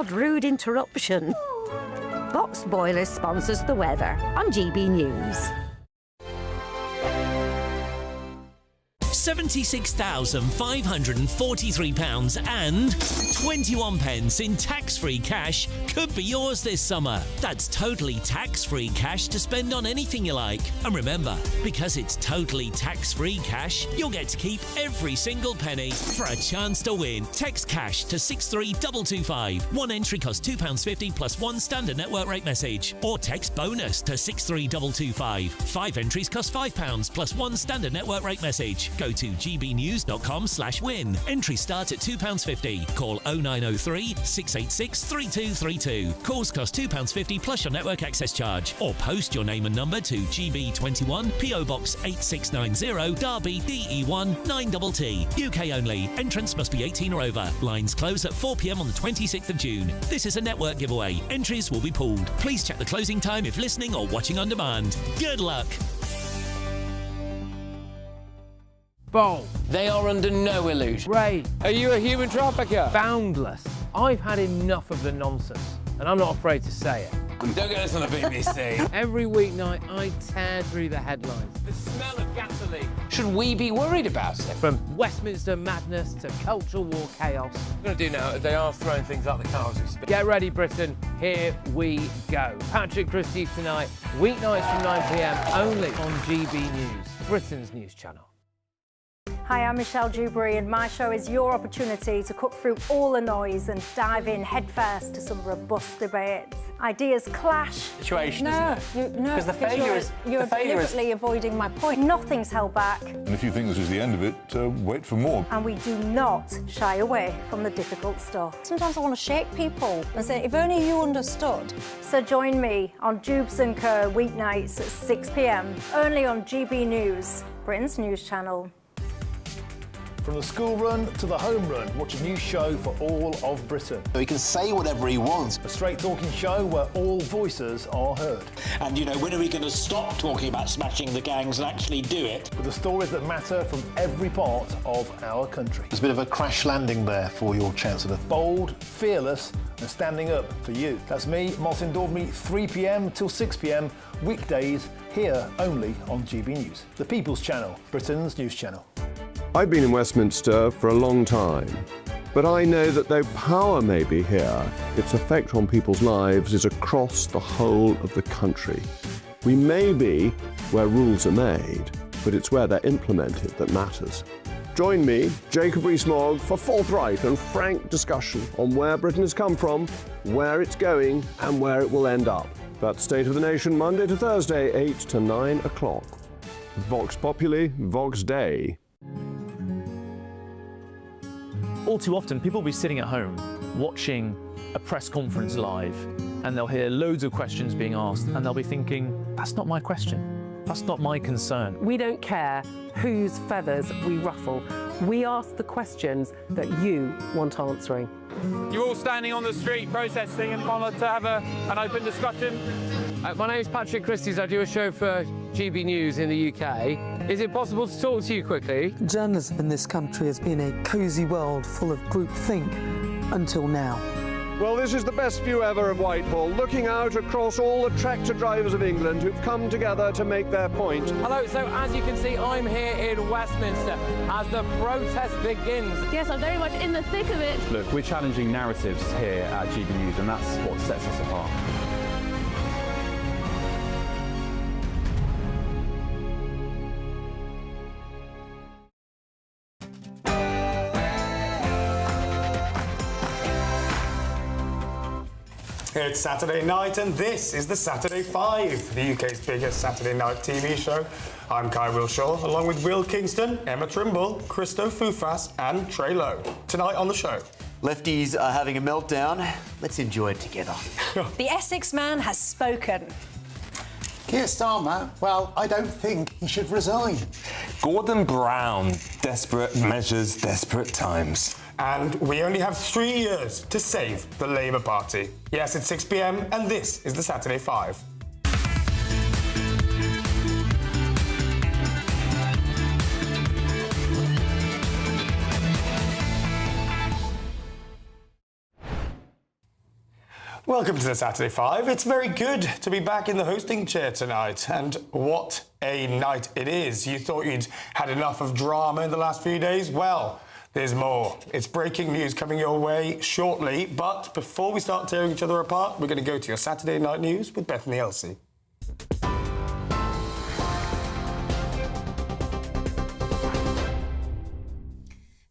odd rude interruption. Box Boiler sponsors the weather on GB News. £76,543 and 21 pence in tax-free cash could be yours this summer. That's totally tax-free cash to spend on anything you like. And remember, because it's totally tax-free cash, you'll get to keep every single penny for a chance to win. Text cash to 63225. One entry costs £2.50 plus one standard network rate message. Or text bonus to 63225. 5 entries cost £5 plus one standard network rate message. Go to gbnews.com/win. Entries start at £2.50. Call 0903 686 3232. Calls cost £2.50 plus your network access charge. Or post your name and number to GB21 PO Box 8690 Derby DE1 9TT. UK only. Entrance must be 18 or over. Lines close at 4 p.m. on the 26th of June. This is a network giveaway. Entries will be pooled. Please check the closing time if listening or watching on demand. Good luck. Bowl. They are under no illusion. Ray. Are you a human trafficker? Boundless. I've had enough of the nonsense, and I'm not afraid to say it. Don't get this on the BBC. Every weeknight, I tear through the headlines. The smell of gasoline. Should we be worried about it? From Westminster madness to cultural war chaos. What I'm going to do now is they are throwing things out the car as we speak. Get ready, Britain. Here we go. Patrick Christie's tonight, weeknights from 9 p.m, only on GB News, Britain's news channel. Hi, I'm Michelle Dewberry, and my show is your opportunity to cut through all the noise and dive in headfirst to some robust debates. Ideas clash. Situation, No, because the failure is you're deliberately avoiding my point. Nothing's held back. And if you think this is the end of it, wait for more. And we do not shy away from the difficult stuff. Sometimes I want to shake people and say, if only you understood. So join me on Dubes & Co. weeknights at 6 p.m, only on GB News, Britain's news channel. From the school run to the home run, watch a new show for all of Britain. He can say whatever he wants. A straight-talking show where all voices are heard. And, you know, when are we going to stop talking about smashing the gangs and actually do it? With the stories that matter from every part of our country. There's a bit of a crash landing there for your Chancellor. Bold, fearless and standing up for you. That's me, Martin Daubney, 3 p.m. till 6 p.m, weekdays, here only on GB News. The People's Channel, Britain's news channel. I've been in Westminster for a long time, but I know that though power may be here, its effect on people's lives is across the whole of the country. We may be where rules are made, but it's where they're implemented that matters. Join me, Jacob Rees-Mogg, for forthright and frank discussion on where Britain has come from, where it's going, and where it will end up. That's State of the Nation, Monday to Thursday, 8 to 9 o'clock. Vox Populi, Vox Dei. All too often, people will be sitting at home watching a press conference live, and they'll hear loads of questions being asked, and they'll be thinking, that's not my question. That's not my concern. We don't care whose feathers we ruffle. We ask the questions that you want answering. You're all standing on the street protesting and want to have an open discussion. My name's Patrick Christie's. I do a show for GB News in the UK. Is it possible to talk to you quickly? Journalism in this country has been a cosy world full of groupthink until now. Well, this is the best view ever of Whitehall, looking out across all the tractor drivers of England who've come together to make their point. Hello, so as you can see, I'm here in Westminster as the protest begins. Yes, I'm very much in the thick of it. Look, we're challenging narratives here at GB News, and that's what sets us apart. It's Saturday night and this is the Saturday 5, the UK's biggest Saturday night TV show. I'm Kai Wilshaw, along with Will Kingston, Emma Trimble, Christo Fufas and Trey Lowe. Tonight on the show. Lefties are having a meltdown. Let's enjoy it together. The Essex man has spoken. Keir Starmer, well, I don't think he should resign. Gordon Brown, desperate measures, desperate times. And we only have 3 years to save the Labour Party. Yes, it's 6 p.m. and this is the Saturday 5. Welcome to the Saturday 5. It's very good to be back in the hosting chair tonight. And what a night it is. You thought you'd had enough of drama in the last few days? Well, there's more. It's breaking news coming your way shortly. But before we start tearing each other apart, we're going to go to your Saturday night news with Bethany Elsey.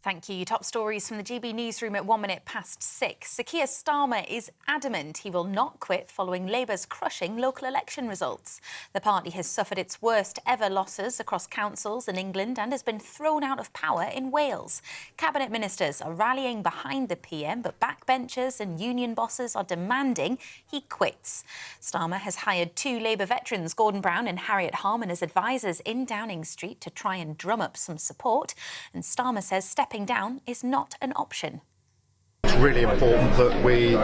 Thank you. Top stories from the GB newsroom at 6:01. Sir Keir Starmer is adamant he will not quit following Labour's crushing local election results. The party has suffered its worst ever losses across councils in England and has been thrown out of power in Wales. Cabinet ministers are rallying behind the PM, but backbenchers and union bosses are demanding he quits. Starmer has hired 2 Labour veterans, Gordon Brown and Harriet Harman, as advisers in Downing Street to try and drum up some support. And Starmer says stepping down is not an option. It's really important that we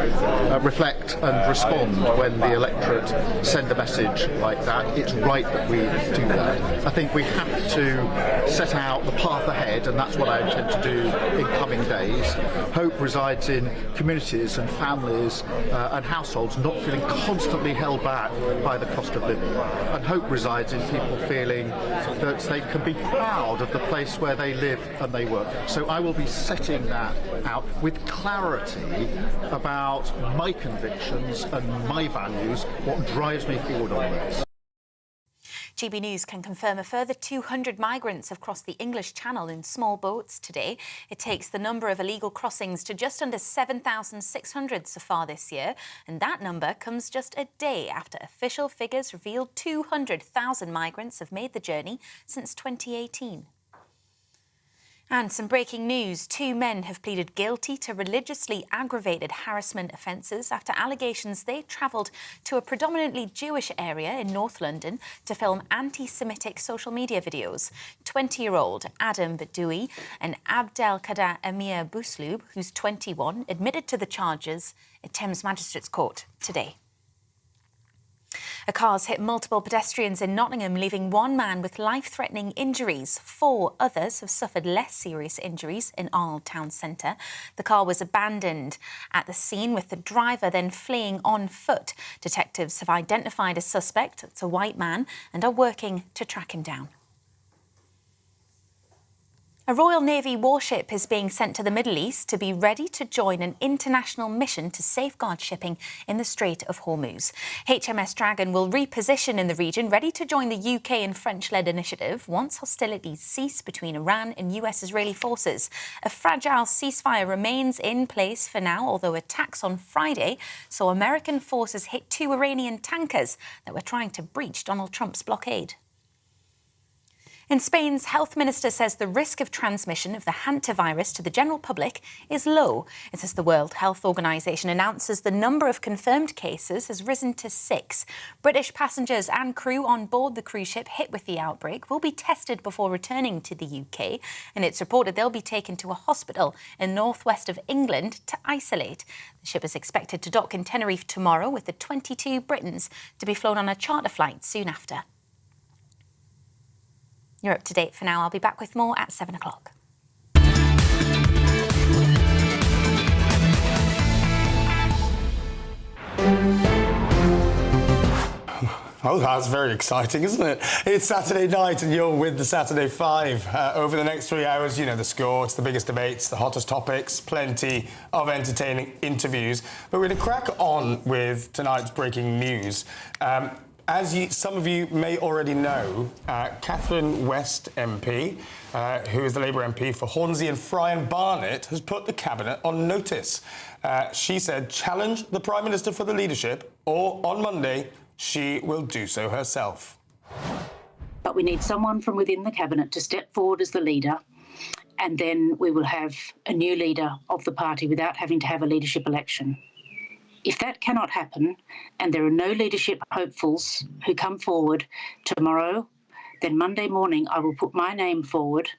reflect and respond when the electorate send a message like that. It's right that we do that. I think we have to set out the path ahead, and that's what I intend to do in coming days. Hope resides in communities and families and households not feeling constantly held back by the cost of living. And hope resides in people feeling that they can be proud of the place where they live and they work. So I will be setting that out with clarity about my convictions and my values, what drives me forward on this. GB News can confirm a further 200 migrants have crossed the English Channel in small boats today. It takes the number of illegal crossings to just under 7,600 so far this year, and that number comes just a day after official figures revealed 200,000 migrants have made the journey since 2018. And some breaking news. 2 men have pleaded guilty to religiously aggravated harassment offences after allegations they travelled to a predominantly Jewish area in North London to film anti-Semitic social media videos. 20-year-old Adam Badoui and Abdelkader Amir Bouslub, who's 21, admitted to the charges at Thames Magistrates Court today. A car's hit multiple pedestrians in Nottingham, leaving 1 man with life-threatening injuries. 4 others have suffered less serious injuries in Arnold Town Centre. The car was abandoned at the scene, with the driver then fleeing on foot. Detectives have identified a suspect, it's a white man, and are working to track him down. A Royal Navy warship is being sent to the Middle East to be ready to join an international mission to safeguard shipping in the Strait of Hormuz. HMS Dragon will reposition in the region, ready to join the UK and French-led initiative once hostilities cease between Iran and US-Israeli forces. A fragile ceasefire remains in place for now, although attacks on Friday saw American forces hit 2 Iranian tankers that were trying to breach Donald Trump's blockade. In Spain's health minister says the risk of transmission of the hantavirus to the general public is low. It says the World Health Organization announces the number of confirmed cases has risen to 6. British passengers and crew on board the cruise ship hit with the outbreak will be tested before returning to the UK, and it's reported they'll be taken to a hospital in northwest of England to isolate. The ship is expected to dock in Tenerife tomorrow, with the 22 Britons to be flown on a charter flight soon after. You're up to date for now. I'll be back with more at 7 o'clock. Oh, that's very exciting, isn't it? It's Saturday night and you're with the Saturday 5. Over the next 3 hours, you know the score. It's the biggest debates, the hottest topics, plenty of entertaining interviews. But we're going to crack on with tonight's breaking news. Some of you may already know, Catherine West MP, who is the Labour MP for Hornsey and Fry and Barnet, has put the Cabinet on notice. She said, challenge the Prime Minister for the leadership, or on Monday, she will do so herself. But we need someone from within the Cabinet to step forward as the leader, and then we will have a new leader of the party without having to have a leadership election. If that cannot happen, and there are no leadership hopefuls who come forward tomorrow, then Monday morning I will put my name forward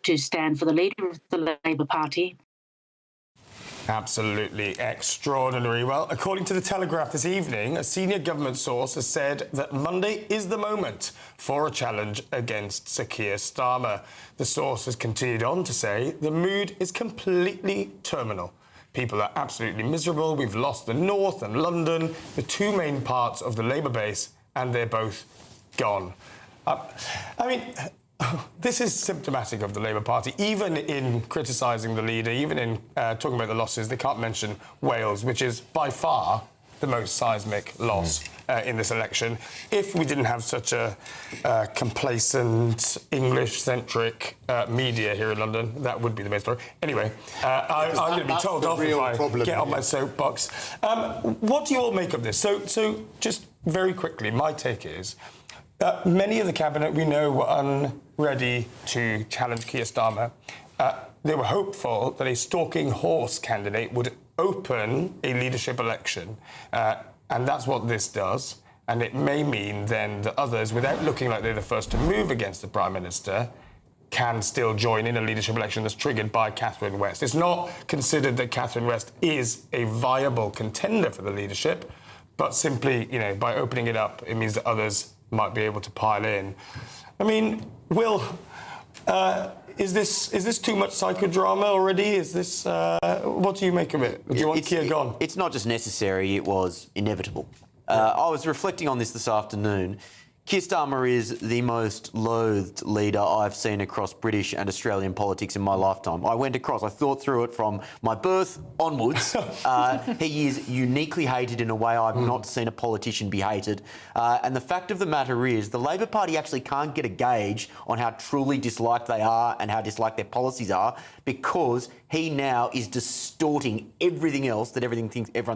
to stand for the leader of the Labour Party. Absolutely extraordinary. Well, according to the Telegraph this evening, a senior government source has said that Monday is the moment for a challenge against Sir Keir Starmer. The source has continued on to say the mood is completely terminal. People are absolutely miserable. We've lost the North and London, the two main parts of the Labour base, and they're both gone. I mean, this is symptomatic of the Labour Party. Even in criticising the leader, even in talking about the losses, they can't mention Wales, which is by far the most seismic loss in this election. If we didn't have such a complacent, English-centric media here in London, that would be the main story. Anyway, I'm going to be told off if I get on my soapbox. What do you all make of this? So just very quickly, my take is many of the cabinet we know were unready to challenge Keir Starmer. They were hopeful that a stalking horse candidate would open a leadership election, and that's what this does. And it may mean then that others, without looking like they're the first to move against the Prime Minister, can still join in a leadership election that's triggered by Catherine West. It's not considered that Catherine West is a viable contender for the leadership, but simply, you know, by opening it up, it means that others might be able to pile in. I mean, Will, is this too much psychodrama already? Is this what do you make of it? Do you want Keir gone? It's not just necessary; it was inevitable. I was reflecting on this afternoon. Keir Starmer is the most loathed leader I've seen across British and Australian politics in my lifetime. I thought through it from my birth onwards. He is uniquely hated in a way I've not seen a politician be hated. And the fact of the matter is, the Labor Party actually can't get a gauge on how truly disliked they are and how disliked their policies are, because he now is distorting everything else that everyone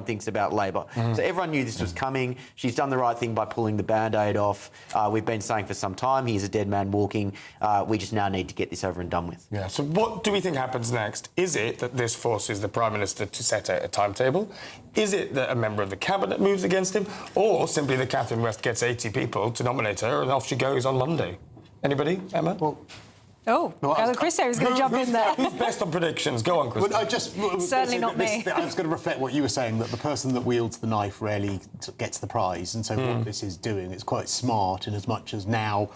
thinks about Labor. So everyone knew this was coming. She's done the right thing by pulling the Band-Aid off. We've been saying for some time he is a dead man walking. We just now need to get this over and done with. Yeah, so what do we think happens next? Is it that this forces the Prime Minister to set a timetable? Is it that a member of the Cabinet moves against him? Or simply that Catherine West gets 80 people to nominate her and off she goes on Monday? Anybody? Emma? Chris was going to jump in there. Who's best on predictions? Go on, Chris. Certainly not me. I was going to reflect what you were saying, that the person that wields the knife rarely gets the prize, and so what this is doing, it's quite smart in as much as now...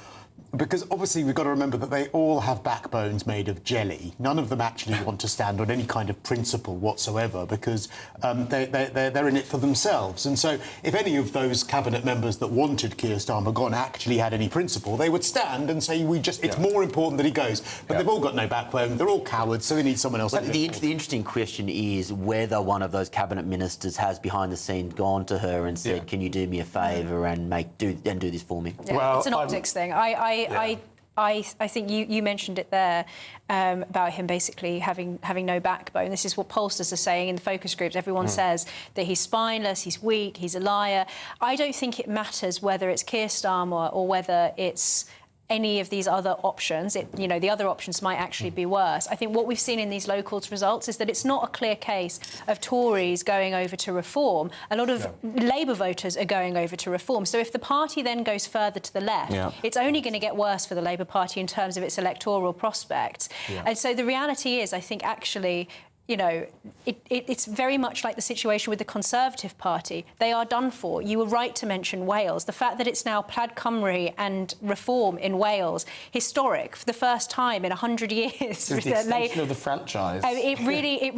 Because obviously we've got to remember that they all have backbones made of jelly. None of them actually want to stand on any kind of principle whatsoever, because they're in it for themselves. And so if any of those cabinet members that wanted Keir Starmer gone actually had any principle, they would stand and say, it's more important that he goes. But they've all got no backbone, they're all cowards, so they need someone else. But the interesting question is whether one of those cabinet ministers has behind the scenes gone to her and said, can you do me a favour and do this for me? Yeah, well, it's an optics thing. I think you mentioned it there about him basically having no backbone. This is what pollsters are saying in the focus groups. Everyone says that he's spineless, he's weak, he's a liar. I don't think it matters whether it's Keir Starmer or whether it's any of these other options. The other options might actually be worse. I think what we've seen in these locals results is that it's not a clear case of Tories going over to reform. A lot of Labour voters are going over to reform. So if the party then goes further to the left, it's only going to get worse for the Labour Party in terms of its electoral prospects. And so the reality is, I think, actually, it's very much like the situation with the Conservative Party. They are done for. You were right to mention Wales. The fact that it's now Plaid Cymru and reform in Wales, historic, for the first time in 100 years. It's the extension of the franchise. It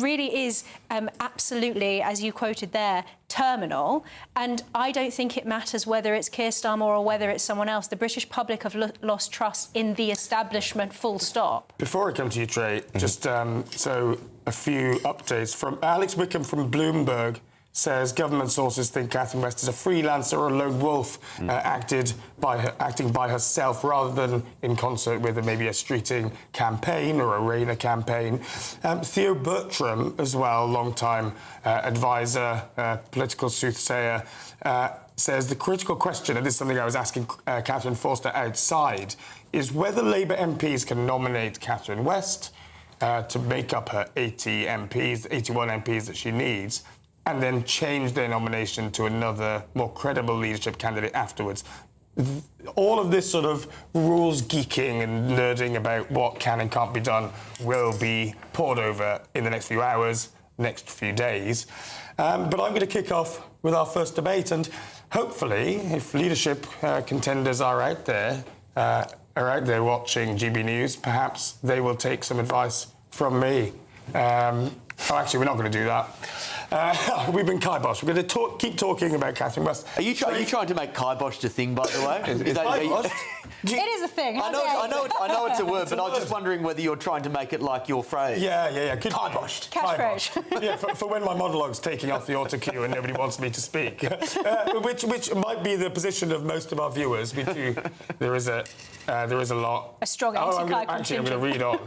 really is absolutely, as you quoted there, terminal. And I don't think it matters whether it's Keir Starmer or whether it's someone else. The British public have lost trust in the establishment, full stop. Before I come to you, Trey, just so a few updates from Alex Wickham from Bloomberg says government sources think Catherine West is a freelancer or a lone wolf, acting by herself rather than in concert with maybe a streeting campaign or a Rayner campaign. Theo Bertram, as well, long-time advisor, political soothsayer, says the critical question, and this is something I was asking Catherine Forster outside, is whether Labour MPs can nominate Catherine West to make up her 81 MPs that she needs, and then change their nomination to another more credible leadership candidate afterwards. All of this sort of rules geeking and nerding about what can and can't be done will be poured over in the next few hours, next few days. But I'm going to kick off with our first debate, and hopefully, if leadership contenders are out there watching GB News, perhaps they will take some advice from me. Oh, actually, we're not going to do that. We've been kibosh. We're going to keep talking about Catherine West. Are you trying to make kibosh a thing, by the way? It is a thing. I know it's a word, but I was just wondering whether you're trying to make it like your phrase. Yeah. Kiboshed. Catchphrase. Yeah, for when my monologue's taking off the auto cue and nobody wants me to speak, which might be the position of most of our viewers. There is a lot. A strong anti-Kai Actually, I'm going to read on.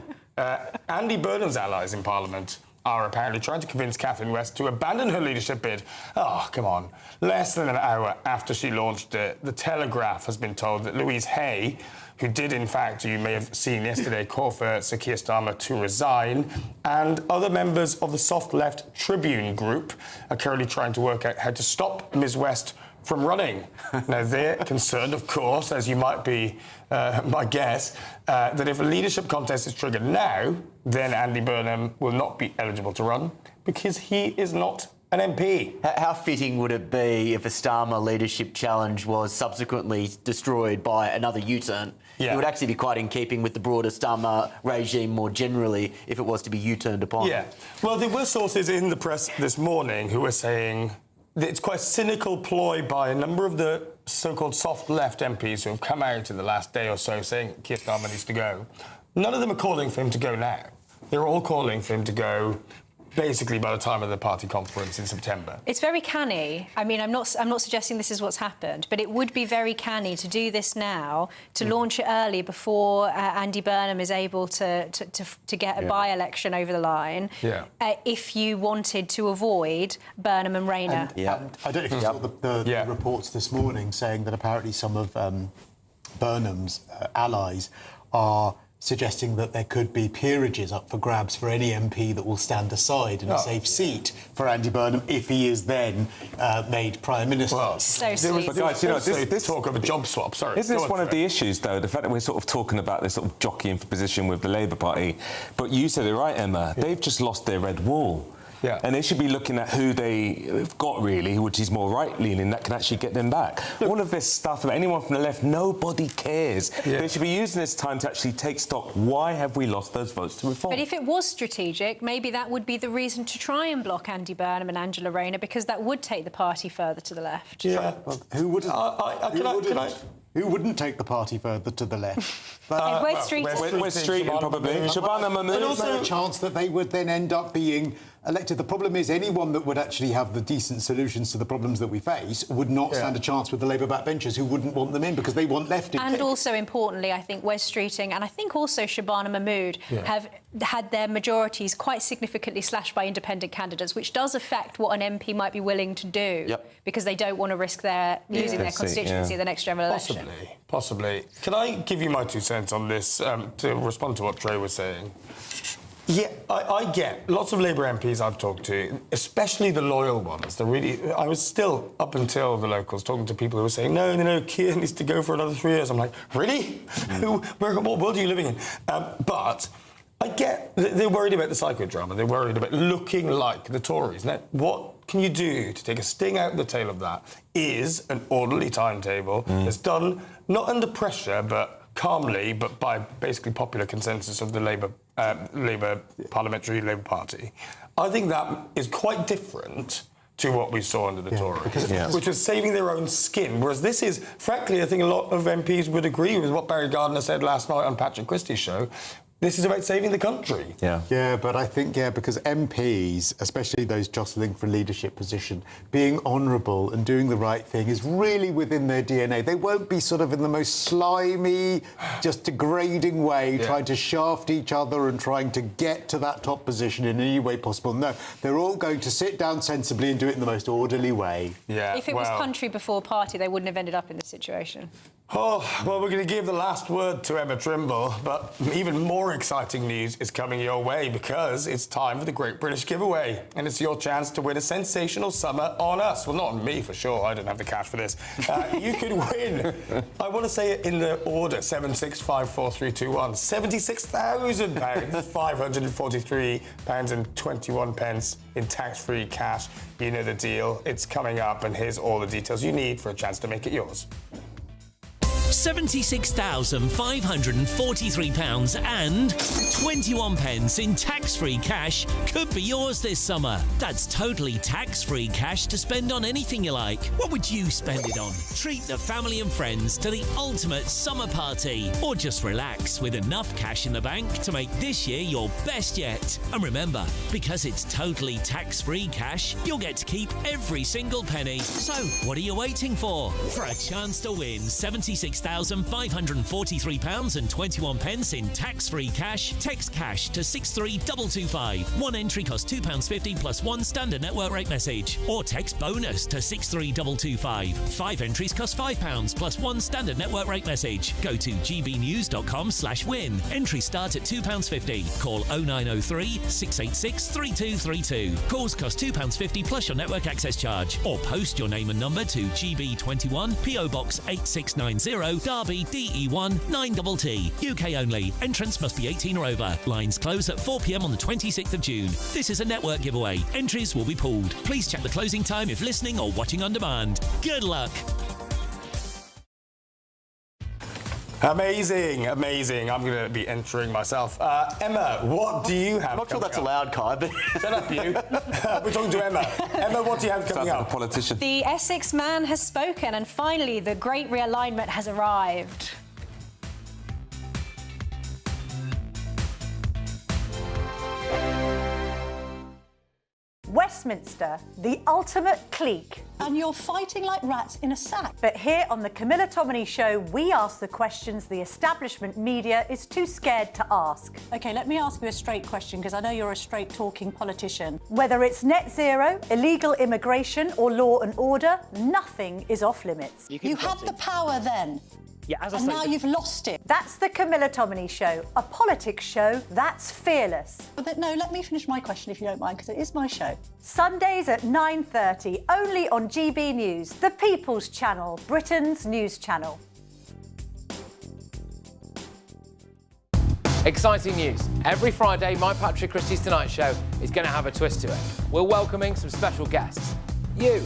Andy Burnham's allies in Parliament are apparently trying to convince Catherine West to abandon her leadership bid. Oh, come on. Less than an hour after she launched it, The Telegraph has been told that Louise Hay, who did, in fact, you may have seen yesterday, call for Sir Keir Starmer to resign, and other members of the soft left Tribune group are currently trying to work out how to stop Ms West from running. Now, they're concerned, of course, as you might be my guess, that if a leadership contest is triggered now, then Andy Burnham will not be eligible to run because he is not an MP. How fitting would it be if a Starmer leadership challenge was subsequently destroyed by another U-turn? Yeah. It would actually be quite in keeping with the broader Starmer regime more generally if it was to be U-turned upon. Yeah. Well, there were sources in the press this morning who were saying that it's quite a cynical ploy by a number of the so-called soft left MPs who have come out in the last day or so saying Keir Starmer needs to go. None of them are calling for him to go now. They're all calling for him to go basically by the time of the party conference in September. It's very canny. I mean, I'm not suggesting this is what's happened, but it would be very canny to do this now, to launch it early before Andy Burnham is able to get a by-election over the line. Yeah. If you wanted to avoid Burnham and Rayner. And I don't know if you saw the reports this morning saying that apparently some of Burnham's allies are suggesting that there could be peerages up for grabs for any MP that will stand aside in a safe seat for Andy Burnham if he is then made Prime Minister. Well, but guys, you know, this talk of a job swap. Sorry. Isn't this one of the issues, though? The fact that we're sort of talking about this sort of jockeying for position with the Labour Party. But you said it right, Emma. Yeah. They've just lost their red wall. Yeah. And they should be looking at who they've got, really, which is more right-leaning, that can actually get them back. All of this stuff about anyone from the left, nobody cares. Yeah. They should be using this time to actually take stock. Why have we lost those votes to reform? But if it was strategic, maybe that would be the reason to try and block Andy Burnham and Angela Rayner, because that would take the party further to the left. Yeah. Well, who wouldn't? Who wouldn't take the party further to the left? West Street. West Street, probably. Shabana Mahmood. And also a chance that they would then end up being elected. The problem is anyone that would actually have the decent solutions to the problems that we face would not stand a chance with the Labour backbenchers who wouldn't want them in because they want left in. And also, importantly, I think Wes Streeting and I think also Shabana Mahmood have had their majorities quite significantly slashed by independent candidates, which does affect what an MP might be willing to do because they don't want to risk losing their constituency at the next general election. Possibly. Can I give you my 2 cents on this to respond to what Trey was saying? Yeah, I get lots of Labour MPs I've talked to, especially the loyal ones. I was still, up until the locals, talking to people who were saying, no, Keir needs to go for another 3 years. I'm like, really? What world are you living in? But I get they're worried about the psychodrama. They're worried about looking like the Tories. Now, what can you do to take a sting out of the tail of that is an orderly timetable that's done not under pressure, but calmly, but by basically popular consensus of the Labour Parliamentary Labour Party. I think that is quite different to what we saw under the Tories, which was saving their own skin. Whereas this is, frankly, I think a lot of MPs would agree with what Barry Gardiner said last night on Patrick Christie's show. This is about saving the country. Yeah, but I think, because MPs, especially those jostling for leadership position, being honourable and doing the right thing is really within their DNA. They won't be sort of in the most slimy, just degrading way, trying to shaft each other and trying to get to that top position in any way possible. No, they're all going to sit down sensibly and do it in the most orderly way. Yeah. If it was country before party, they wouldn't have ended up in this situation. Oh, well, we're going to give the last word to Emma Trimble, but even more exciting news is coming your way because it's time for the Great British Giveaway, and it's your chance to win a sensational summer on us. Well, not on me, for sure. I don't have the cash for this. You could win. I want to say it in the order, 7, 6, 5, 4, 3, 2, 1. £76,000, £543 and 21 pence in tax-free cash. You know the deal. It's coming up, and here's all the details you need for a chance to make it yours. £76,543 and 21 pence in tax-free cash could be yours this summer. That's totally tax-free cash to spend on anything you like. What would you spend it on? Treat the family and friends to the ultimate summer party, or just relax with enough cash in the bank to make this year your best yet. And remember, because it's totally tax-free cash, you'll get to keep every single penny. So, what are you waiting for? For a chance to win £76,543 and 21 pence in tax-free cash, text cash to 63225. One entry costs £2.50 plus one standard network rate message. Or text bonus to 63225. 5 entries cost £5 plus one standard network rate message. Go to gbnews.com/win. Entries start at £2.50. Call 0903 686 3232. Calls cost £2.50 plus your network access charge. Or post your name and number to GB21 PO Box 8690 Derby DE1 9TT. UK only. Entrance must be 18 or over. Lines close at 4 p.m. on the 26th of June. This is a network giveaway. Entries will be pulled. Please check the closing time if listening or watching on demand. Good luck. Amazing, amazing. I'm going to be entering myself. Emma, what do you have? I'm not sure that's allowed, Kai, but... Shut up, you. We're talking to Emma. Emma, what do you have coming up? Like a politician. The Essex man has spoken, and finally, the great realignment has arrived. Westminster, the ultimate clique. And you're fighting like rats in a sack. But here on the Camilla Tominey Show, we ask the questions the establishment media is too scared to ask. OK, let me ask you a straight question, because I know you're a straight-talking politician. Whether it's net zero, illegal immigration or law and order, nothing is off limits. You had the power then. Yeah, as I and say, now you've lost it. That's the Camilla Tominey Show, a politics show that's fearless. But no, let me finish my question if you don't mind, because it is my show. Sundays at 9:30, only on GB News, the People's Channel, Britain's news channel. Exciting news. Every Friday, my Patrick Christie's Tonight Show is going to have a twist to it. We're welcoming some special guests. You.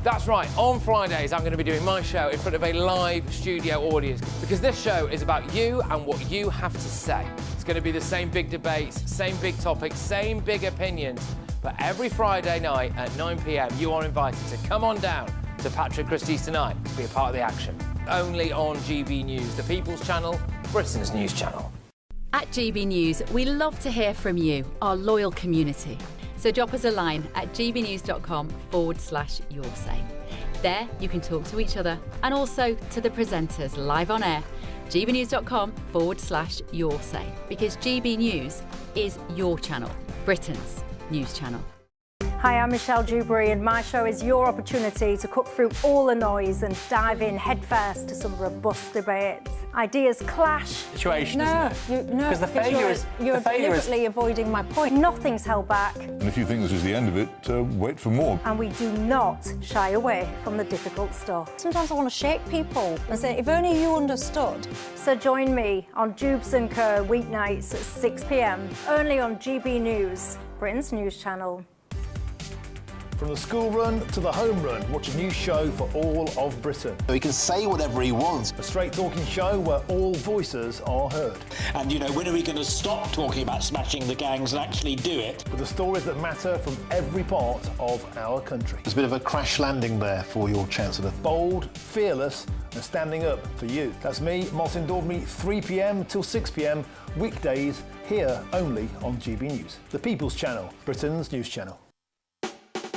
That's right, on Fridays I'm going to be doing my show in front of a live studio audience, because this show is about you and what you have to say. It's going to be the same big debates, same big topics, same big opinions, but every Friday night at 9 p.m. you are invited to come on down to Patrick Christie's Tonight to be a part of the action. Only on GB News, the People's Channel, Britain's news channel. At GB News, we love to hear from you, our loyal community. So drop us a line at gbnews.com/yoursay. There you can talk to each other and also to the presenters live on air. gbnews.com/yoursay, because GB News is your channel, Britain's news channel. Hi, I'm Michelle Dewberry, and my show is your opportunity to cut through all the noise and dive in headfirst to some robust debates. Ideas clash. Situation, no, isn't it? No, because the failure is you're deliberately avoiding my point. Nothing's held back. And if you think this is the end of it, wait for more. And we do not shy away from the difficult stuff. Sometimes I want to shake people and say, if only you understood. So join me on Jubes & Co. weeknights at 6 p.m. only on GB News, Britain's news channel. From the school run to the home run, watch a new show for all of Britain. He can say whatever he wants. A straight-talking show where all voices are heard. And, you know, when are we going to stop talking about smashing the gangs and actually do it? With the stories that matter from every part of our country. There's a bit of a crash landing there for your Chancellor. Bold, fearless and standing up for you. That's me, Martin Dordme, 3 p.m. till 6 p.m. weekdays, here only on GB News. The People's Channel, Britain's news channel.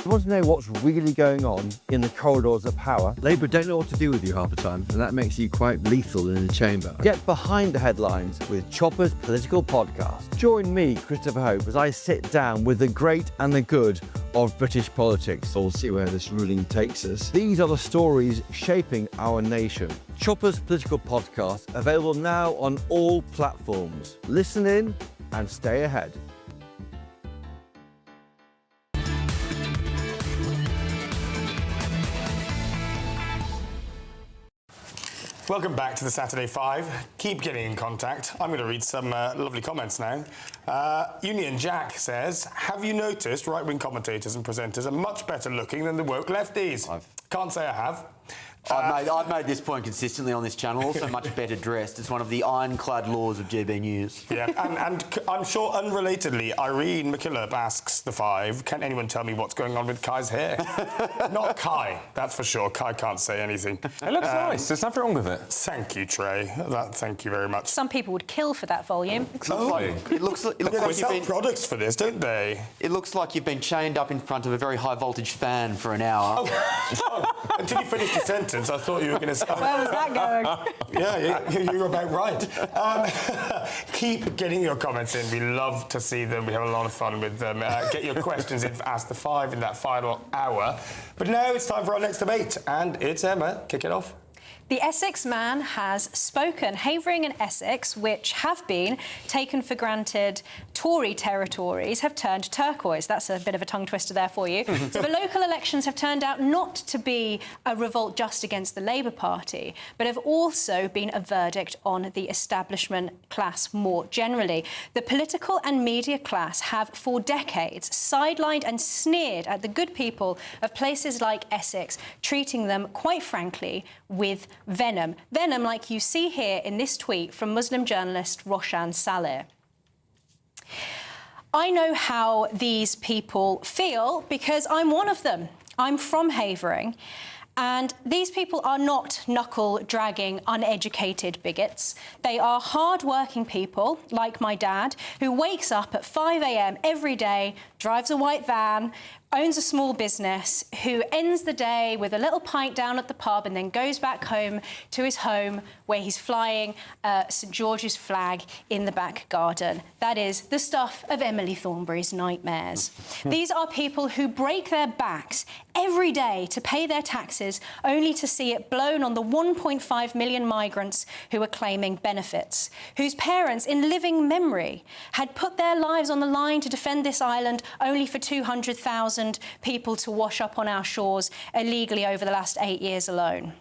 You want to know what's really going on in the corridors of power? Labour don't know what to do with you half the time, and that makes you quite lethal in the chamber. Get behind the headlines with Chopper's Political Podcast. Join me, Christopher Hope, as I sit down with the great and the good of British politics. We'll see where this ruling takes us. These are the stories shaping our nation. Chopper's Political Podcast, available now on all platforms. Listen in and stay ahead. Welcome back to the Saturday 5. Keep getting in contact. I'm going to read some lovely comments now. Union Jack says, have you noticed right-wing commentators and presenters are much better looking than the woke lefties? Can't say I have. I've made this point consistently on this channel, also much better dressed. It's one of the ironclad laws of GBNews. Yeah, and I'm sure unrelatedly, Irene McKillop asks the Five, can anyone tell me what's going on with Kai's hair? Not Kai, that's for sure. Kai can't say anything. It looks nice, there's nothing wrong with it. Thank you, Trey. Thank you very much. Some people would kill for that volume. It looks like they sell products for this, don't they? It looks like you've been chained up in front of a very high voltage fan for an hour. Until you finished the sentence, I thought you were going to say... Where was that going? Yeah, you're about right. Keep getting your comments in. We love to see them. We have a lot of fun with them. Get your questions in for Ask the Five in that final hour. But now it's time for our next debate, and it's Emma. Kick it off. The Essex man has spoken. Havering and Essex, which have been taken for granted Tory territories, have turned turquoise. That's a bit of a tongue twister there for you. So the local elections have turned out not to be a revolt just against the Labour Party, but have also been a verdict on the establishment class more generally. The political and media class have for decades sidelined and sneered at the good people of places like Essex, treating them, quite frankly, with venom. Venom like you see here in this tweet from Muslim journalist Roshan Saleh. I know how these people feel because I'm one of them. I'm from Havering. And these people are not knuckle-dragging, uneducated bigots. They are hard-working people, like my dad, who wakes up at 5 a.m. every day, drives a white van, owns a small business, who ends the day with a little pint down at the pub and then goes back home to his home where he's flying St George's flag in the back garden. That is the stuff of Emily Thornberry's nightmares. These are people who break their backs every day to pay their taxes, only to see it blown on the 1.5 million migrants who are claiming benefits, whose parents, in living memory, had put their lives on the line to defend this island, only for 200,000 people to wash up on our shores illegally over the last 8 years alone.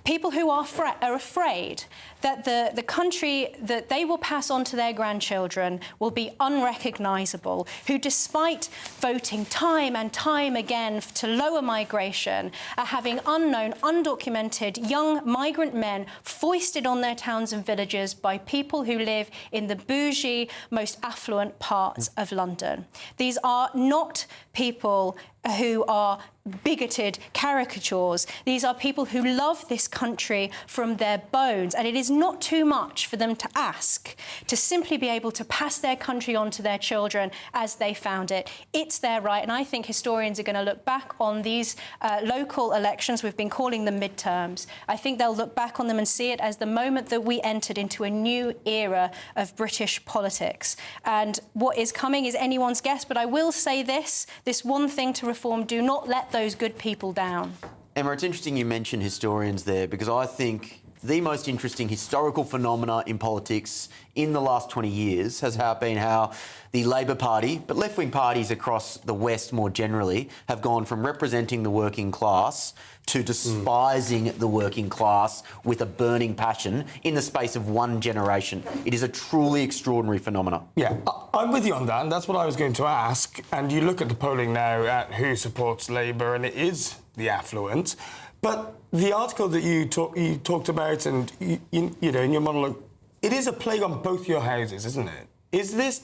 People who are afraid that the country that they will pass on to their grandchildren will be unrecognisable, who, despite voting time and time again to lower migration, are having unknown, undocumented young migrant men foisted on their towns and villages by people who live in the bougie, most affluent parts of London. These are not people who are bigoted caricatures. These are people who love this country from their bones, and it is not too much for them to ask to simply be able to pass their country on to their children as they found it. It's their right, and I think historians are going to look back on these local elections. We've been calling them midterms. I think they'll look back on them and see it as the moment that we entered into a new era of British politics. And what is coming is anyone's guess, but I will say this one thing to reform: do not let those good people down. Emma, it's interesting you mention historians there, because I think the most interesting historical phenomena in politics in the last 20 years has been how the Labor Party, but left-wing parties across the West more generally, have gone from representing the working class to despising the working class with a burning passion in the space of one generation. It is a truly extraordinary phenomenon. Yeah, I'm with you on that, and that's what I was going to ask. And you look at the polling now at who supports Labour, and it is the affluent. But the article that you talked about, and you know, in your monologue, it is a plague on both your houses, isn't it?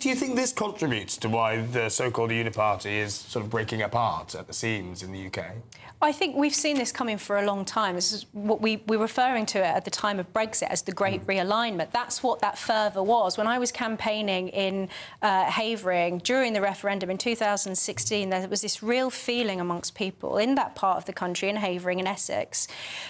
Do you think this contributes to why the so-called Uniparty is sort of breaking apart at the seams in the UK? I think we've seen this coming for a long time. This is what we were referring to it at the time of Brexit as the Great Realignment. That's what that fervour was. When I was campaigning in Havering during the referendum in 2016, there was this real feeling amongst people in that part of the country, in Havering and Essex,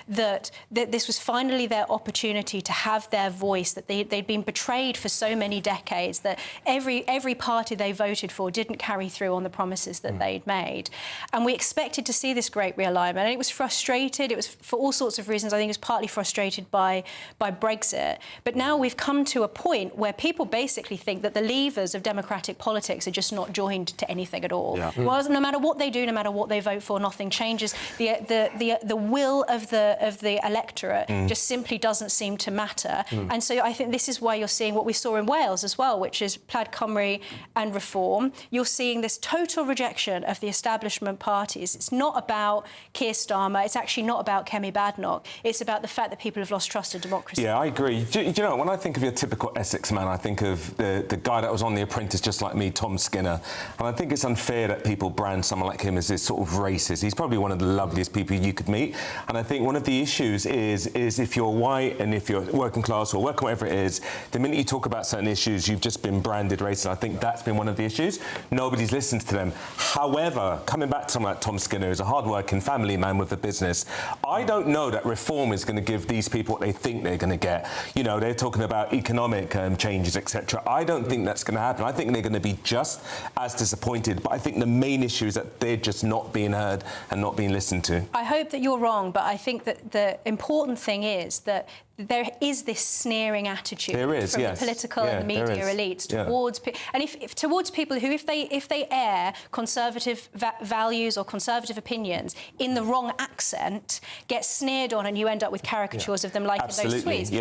that this was finally their opportunity to have their voice, that they'd been betrayed for so many decades, that every party they voted for didn't carry through on the promises that they'd made. And we expected to see this great realignment, and it was frustrated. It was for all sorts of reasons. I think it was partly frustrated by Brexit. But now we've come to a point where people basically think that the levers of democratic politics are just not joined to anything at all. Yeah. Well, no matter what they do, no matter what they vote for, nothing changes. The will of the electorate just simply doesn't seem to matter. And so I think this is why you're seeing what we saw in Wales as well, which such as Plaid Cymru and Reform, you're seeing this total rejection of the establishment parties. It's not about Keir Starmer, it's actually not about Kemi Badenoch, it's about the fact that people have lost trust in democracy. Yeah, I agree. Do you know, when I think of your typical Essex man, I think of the guy that was on The Apprentice just like me, Tom Skinner, and I think it's unfair that people brand someone like him as this sort of racist. He's probably one of the loveliest people you could meet, and I think one of the issues is if you're white and if you're working class or working whatever it is, the minute you talk about certain issues, you've just been branded racist. I think that's been one of the issues. Nobody's listened to them. However, coming back to someone like Tom Skinner, who's a hard-working family man with a business, I don't know that Reform is going to give these people what they think they're going to get. You know, they're talking about economic changes, etc. I don't think that's going to happen. I think they're going to be just as disappointed, but I think the main issue is that they're just not being heard and not being listened to. I hope that you're wrong, but I think that the important thing is that there is this sneering attitude from the political and the media elites towards and if towards people who, if they air conservative values or conservative opinions in the wrong accent, get sneered on, and you end up with caricatures of them liking those tweets.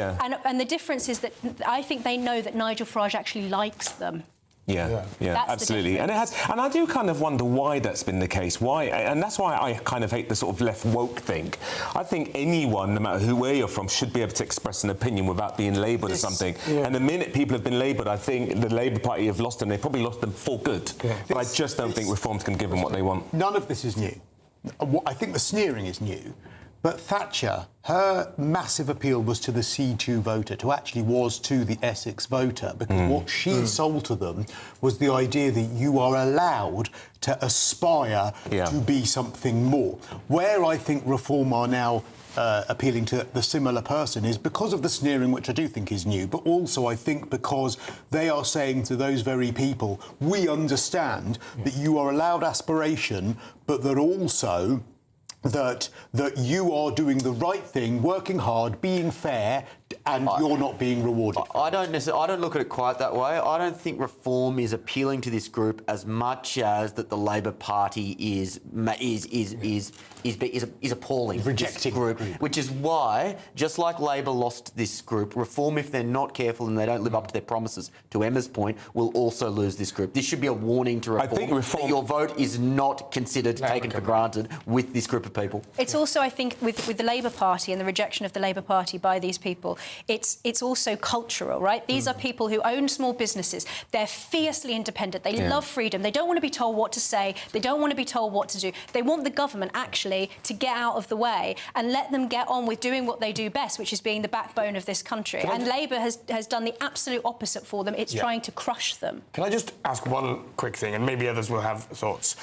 And the difference is that I think they know that Nigel Farage actually likes them. Yeah, absolutely. And I do kind of wonder why that's been the case. Why? And that's why I kind of hate the sort of left woke thing. I think anyone, no matter where you're from, should be able to express an opinion without being labelled as something. And the minute people have been labelled, I think the Labour Party have lost them. They've probably lost them for good. But I just don't think Reform's going to give them what they want. None of this is new. I think the sneering is new. But Thatcher, her massive appeal was to the C2 voter, to the Essex voter, because what she sold to them was the idea that you are allowed to aspire to be something more. Where I think Reform are now appealing to the similar person is because of the sneering, which I do think is new, but also I think because they are saying to those very people, we understand that you are allowed aspiration, but that also that you are doing the right thing, working hard, being fair, and you're not being rewarded. I don't look at it quite that way. I don't think Reform is appealing to this group as much as that the Labor Party is appalling. Rejecting this group, which is why, just like Labor lost this group, Reform, if they're not careful and they don't live up to their promises, to Emma's point, will also lose this group. This should be a warning to Reform. I think Reform, that your vote is not considered, taken for granted with this group of people. It's also, I think, with the Labour Party and the rejection of the Labour Party by these people, it's also cultural, right? These are people who own small businesses. They're fiercely independent. They love freedom. They don't want to be told what to say. They don't want to be told what to do. They want the government actually to get out of the way and let them get on with doing what they do best, which is being the backbone of this country. And Labour has done the absolute opposite for them. It's trying to crush them. Can I just ask one quick thing, and maybe others will have thoughts?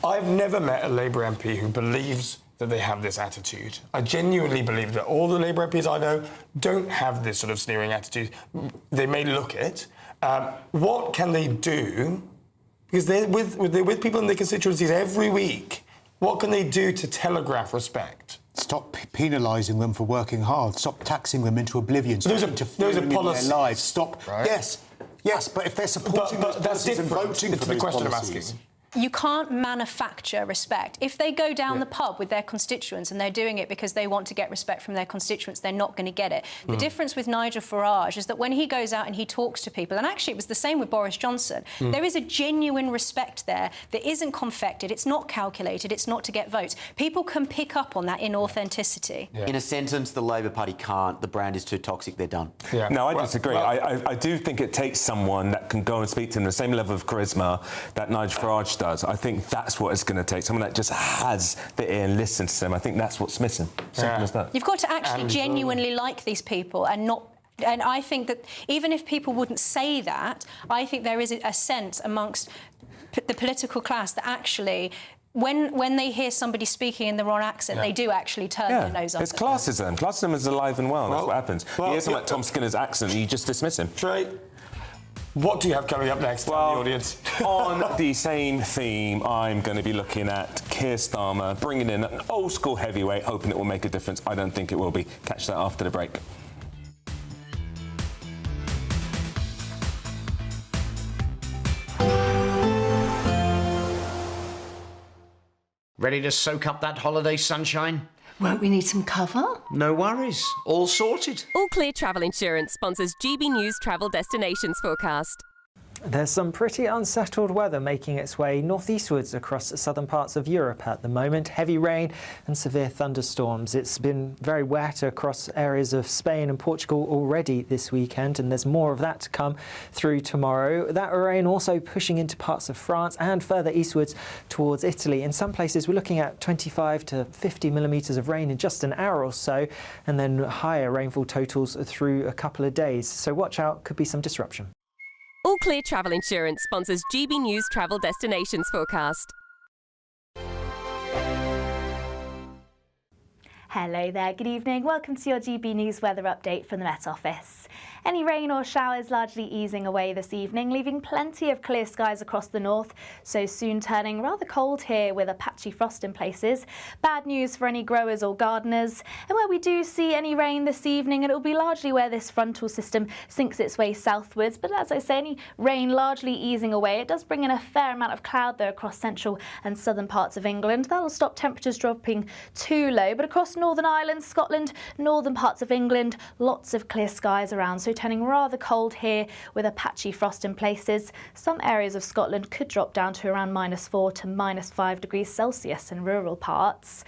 I've never met a Labour MP who believes that they have this attitude. I genuinely believe that all the Labour MPs I know don't have this sort of sneering attitude. They may look it. What can they do? Because they're with people in their constituencies every week. What can they do to telegraph respect? Stop penalising them for working hard. Stop taxing them into oblivion. Those are in their lives. Stop. Right? Yes, but if they're supporting those policies and voting for those question policies... I'm asking. You can't manufacture respect. If they go down the pub with their constituents and they're doing it because they want to get respect from their constituents, they're not going to get it. The difference with Nigel Farage is that when he goes out and he talks to people, and actually it was the same with Boris Johnson, there is a genuine respect there that isn't confected, it's not calculated, it's not to get votes. People can pick up on that inauthenticity. In a sentence, the Labor Party can't. The brand is too toxic, they're done. No, I disagree. I do think it takes someone that can go and speak to them the same level of charisma that Nigel Farage does. I think that's what it's going to take. Someone that just has the ear and listens to them. I think that's what's missing. Simple as that. You've got to actually genuinely like these people and not... And I think that even if people wouldn't say that, I think there is a sense amongst the political class that actually... When they hear somebody speaking in the wrong accent, they do actually turn their nose up. It's classism. Classism is alive and well. That's what happens. You hear someone like Tom Skinner's accent, you just dismiss him. Trey, what do you have coming up next, the audience? On the same theme, I'm going to be looking at Keir Starmer, bringing in an old-school heavyweight, hoping it will make a difference. I don't think it will be. Catch that after the break. Ready to soak up that holiday sunshine? Won't we need some cover? No worries. All sorted. All Clear Travel Insurance sponsors GB News Travel Destinations Forecast. There's some pretty unsettled weather making its way northeastwards across the southern parts of Europe at the moment. Heavy rain and severe thunderstorms. It's been very wet across areas of Spain and Portugal already this weekend, and there's more of that to come through tomorrow. That rain also pushing into parts of France and further eastwards towards Italy. In some places we're looking at 25 to 50 millimetres of rain in just an hour or so, and then higher rainfall totals through a couple of days. So watch out, could be some disruption. All Clear Travel Insurance sponsors GB News Travel Destinations Forecast. Hello there, good evening. Welcome to your GB News weather update from the Met Office. Any rain or showers largely easing away this evening, leaving plenty of clear skies across the north, so soon turning rather cold here with a patchy frost in places. Bad news for any growers or gardeners. And where we do see any rain this evening, it'll be largely where this frontal system sinks its way southwards. But as I say, any rain largely easing away. It does bring in a fair amount of cloud though across central and southern parts of England. That'll stop temperatures dropping too low, but across Northern Ireland, Scotland, northern parts of England, lots of clear skies around, so turning rather cold here with a patchy frost in places. Some areas of Scotland could drop down to around -4 to -5 degrees Celsius in rural parts.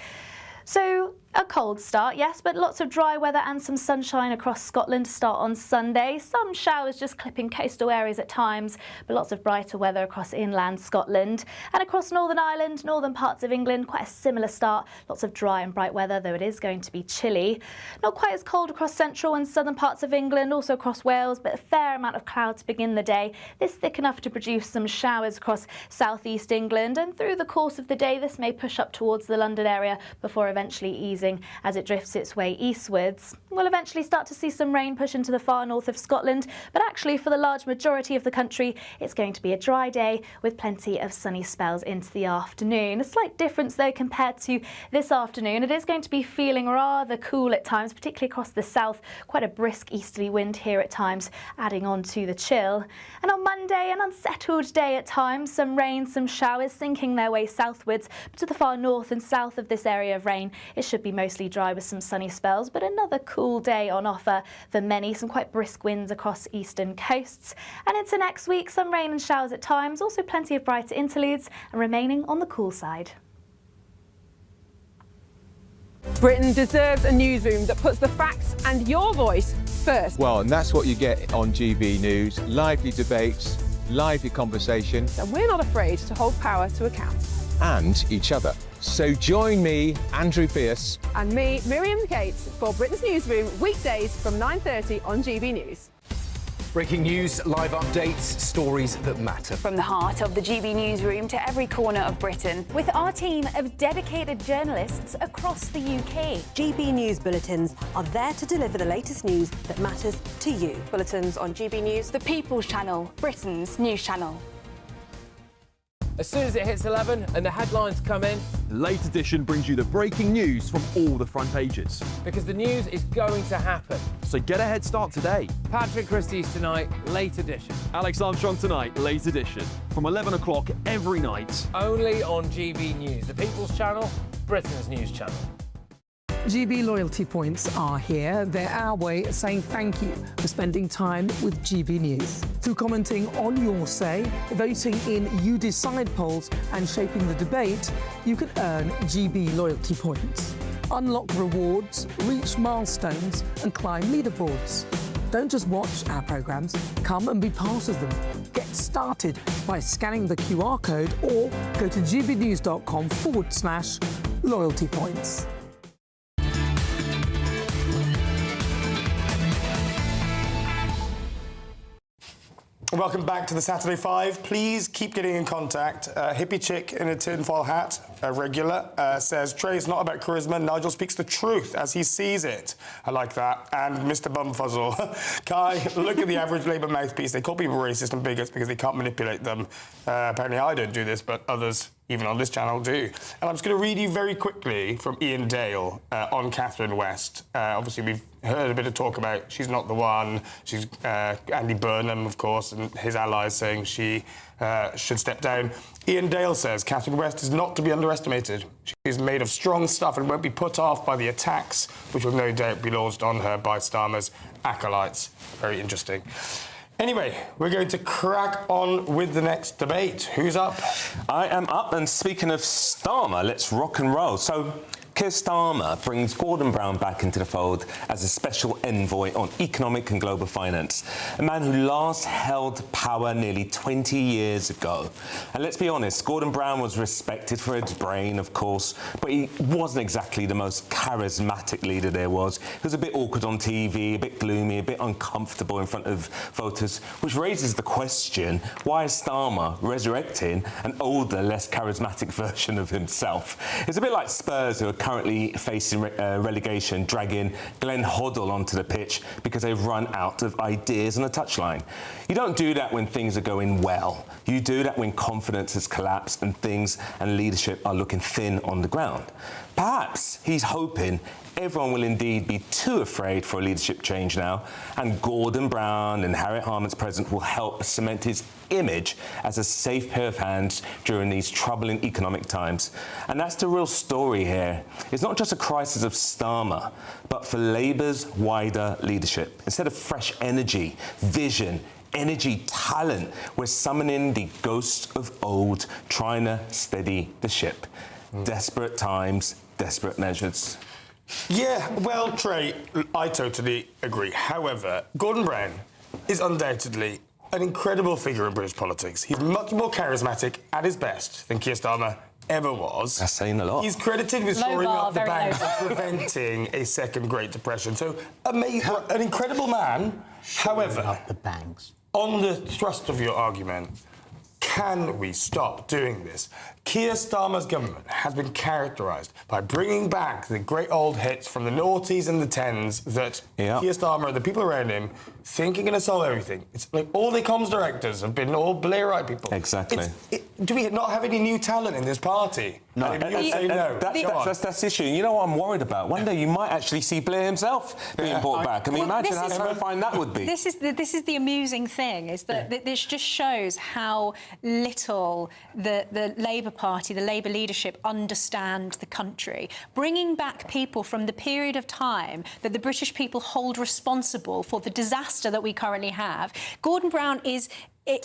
So a cold start, yes, but lots of dry weather and some sunshine across Scotland to start on Sunday. Some showers just clipping coastal areas at times, but lots of brighter weather across inland Scotland. And across Northern Ireland, northern parts of England, quite a similar start. Lots of dry and bright weather, though it is going to be chilly. Not quite as cold across central and southern parts of England, also across Wales, but a fair amount of cloud to begin the day. This thick enough to produce some showers across southeast England, and through the course of the day this may push up towards the London area before eventually easing as it drifts its way eastwards. We'll eventually start to see some rain push into the far north of Scotland, but actually for the large majority of the country it's going to be a dry day with plenty of sunny spells into the afternoon. A slight difference though compared to this afternoon. It is going to be feeling rather cool at times, particularly across the south. Quite a brisk easterly wind here at times, adding on to the chill. And on Monday, an unsettled day at times. Some rain, some showers sinking their way southwards, but to the far north and south of this area of rain it should be mostly dry with some sunny spells, but another cool day on offer for many. Some quite brisk winds across eastern coasts. And into next week, some rain and showers at times, also plenty of brighter interludes and remaining on the cool side. Britain deserves a newsroom that puts the facts and your voice first. Well, and that's what you get on GB News. Lively debates, lively conversation. And we're not afraid to hold power to account. And each other. So join me, Andrew Pearce. And me, Miriam Gates, for Britain's Newsroom, weekdays from 9:30 on GB News. Breaking news, live updates, stories that matter. From the heart of the GB Newsroom to every corner of Britain, with our team of dedicated journalists across the UK. GB News bulletins are there to deliver the latest news that matters to you. Bulletins on GB News, the People's Channel, Britain's news channel. As soon as it hits 11 and the headlines come in, the late edition brings you the breaking news from all the front pages. Because the news is going to happen. So get a head start today. Patrick Christie's tonight, late edition. Alex Armstrong tonight, late edition. From 11 o'clock every night. Only on GB News, the People's Channel, Britain's news channel. GB loyalty points are here. They're our way of saying thank you for spending time with GB News. Through commenting on your say, voting in You Decide polls and shaping the debate, you can earn GB loyalty points. Unlock rewards, reach milestones and climb leaderboards. Don't just watch our programmes, come and be part of them. Get started by scanning the QR code or go to gbnews.com/loyalty points. Welcome back to the Saturday 5. Please keep getting in contact. Hippie chick in a tinfoil hat, a regular, says, Trey's not about charisma. Nigel speaks the truth as he sees it. I like that. And Mr. Bumfuzzle. Kai, look at the average Labour mouthpiece. They call people racist and bigots because they can't manipulate them. Apparently I don't do this, but others, even on this channel, do. And I'm just going to read you very quickly from Ian Dale on Catherine West. Obviously, we've heard a bit of talk about she's not the one. She's Andy Burnham, of course, and his allies saying she should step down. Ian Dale says Catherine West is not to be underestimated. She is made of strong stuff and won't be put off by the attacks, which will no doubt be launched on her by Starmer's acolytes. Very interesting. Anyway, we're going to crack on with the next debate. Who's up? I am up, and speaking of Starmer, let's rock and roll. So, Keir Starmer brings Gordon Brown back into the fold as a special envoy on economic and global finance, a man who last held power nearly 20 years ago. And let's be honest, Gordon Brown was respected for his brain, of course, but he wasn't exactly the most charismatic leader there was. He was a bit awkward on TV, a bit gloomy, a bit uncomfortable in front of voters, which raises the question, why is Starmer resurrecting an older, less charismatic version of himself? It's a bit like Spurs, who are currently facing relegation, dragging Glenn Hoddle onto the pitch because they've run out of ideas on the touchline. You don't do that when things are going well. You do that when confidence has collapsed and things and leadership are looking thin on the ground. Perhaps he's hoping everyone will indeed be too afraid for a leadership change now, and Gordon Brown and Harriet Harman's presence will help cement his image as a safe pair of hands during these troubling economic times. And that's the real story here. It's not just a crisis of Starmer, but for Labour's wider leadership. Instead of fresh energy, vision, talent, we're summoning the ghosts of old, trying to steady the ship. Desperate times, desperate measures. Yeah, well, Trey, I totally agree. However, Gordon Brown is undoubtedly an incredible figure in British politics. He's much more charismatic at his best than Keir Starmer ever was. That's saying a lot. He's credited with shoring up the banks and preventing a second Great Depression. So, amazing, an incredible man. However, up the banks. On the thrust of your argument, can we stop doing this? Keir Starmer's government has been characterised by bringing back the great old hits from the noughties and the tens that Keir Starmer and the people around him think are going to solve everything. It's like all the comms directors have been all Blairite people. Exactly. Do we not have any new talent in this party? No. That's the issue. You know what I'm worried about? One day you might actually see Blair himself being brought back. I mean, imagine how terrifying that would be. This is the amusing thing, is that this just shows how little the Labour Party, the Labour leadership, understand the country. Bringing back people from the period of time that the British people hold responsible for the disaster that we currently have. Gordon Brown is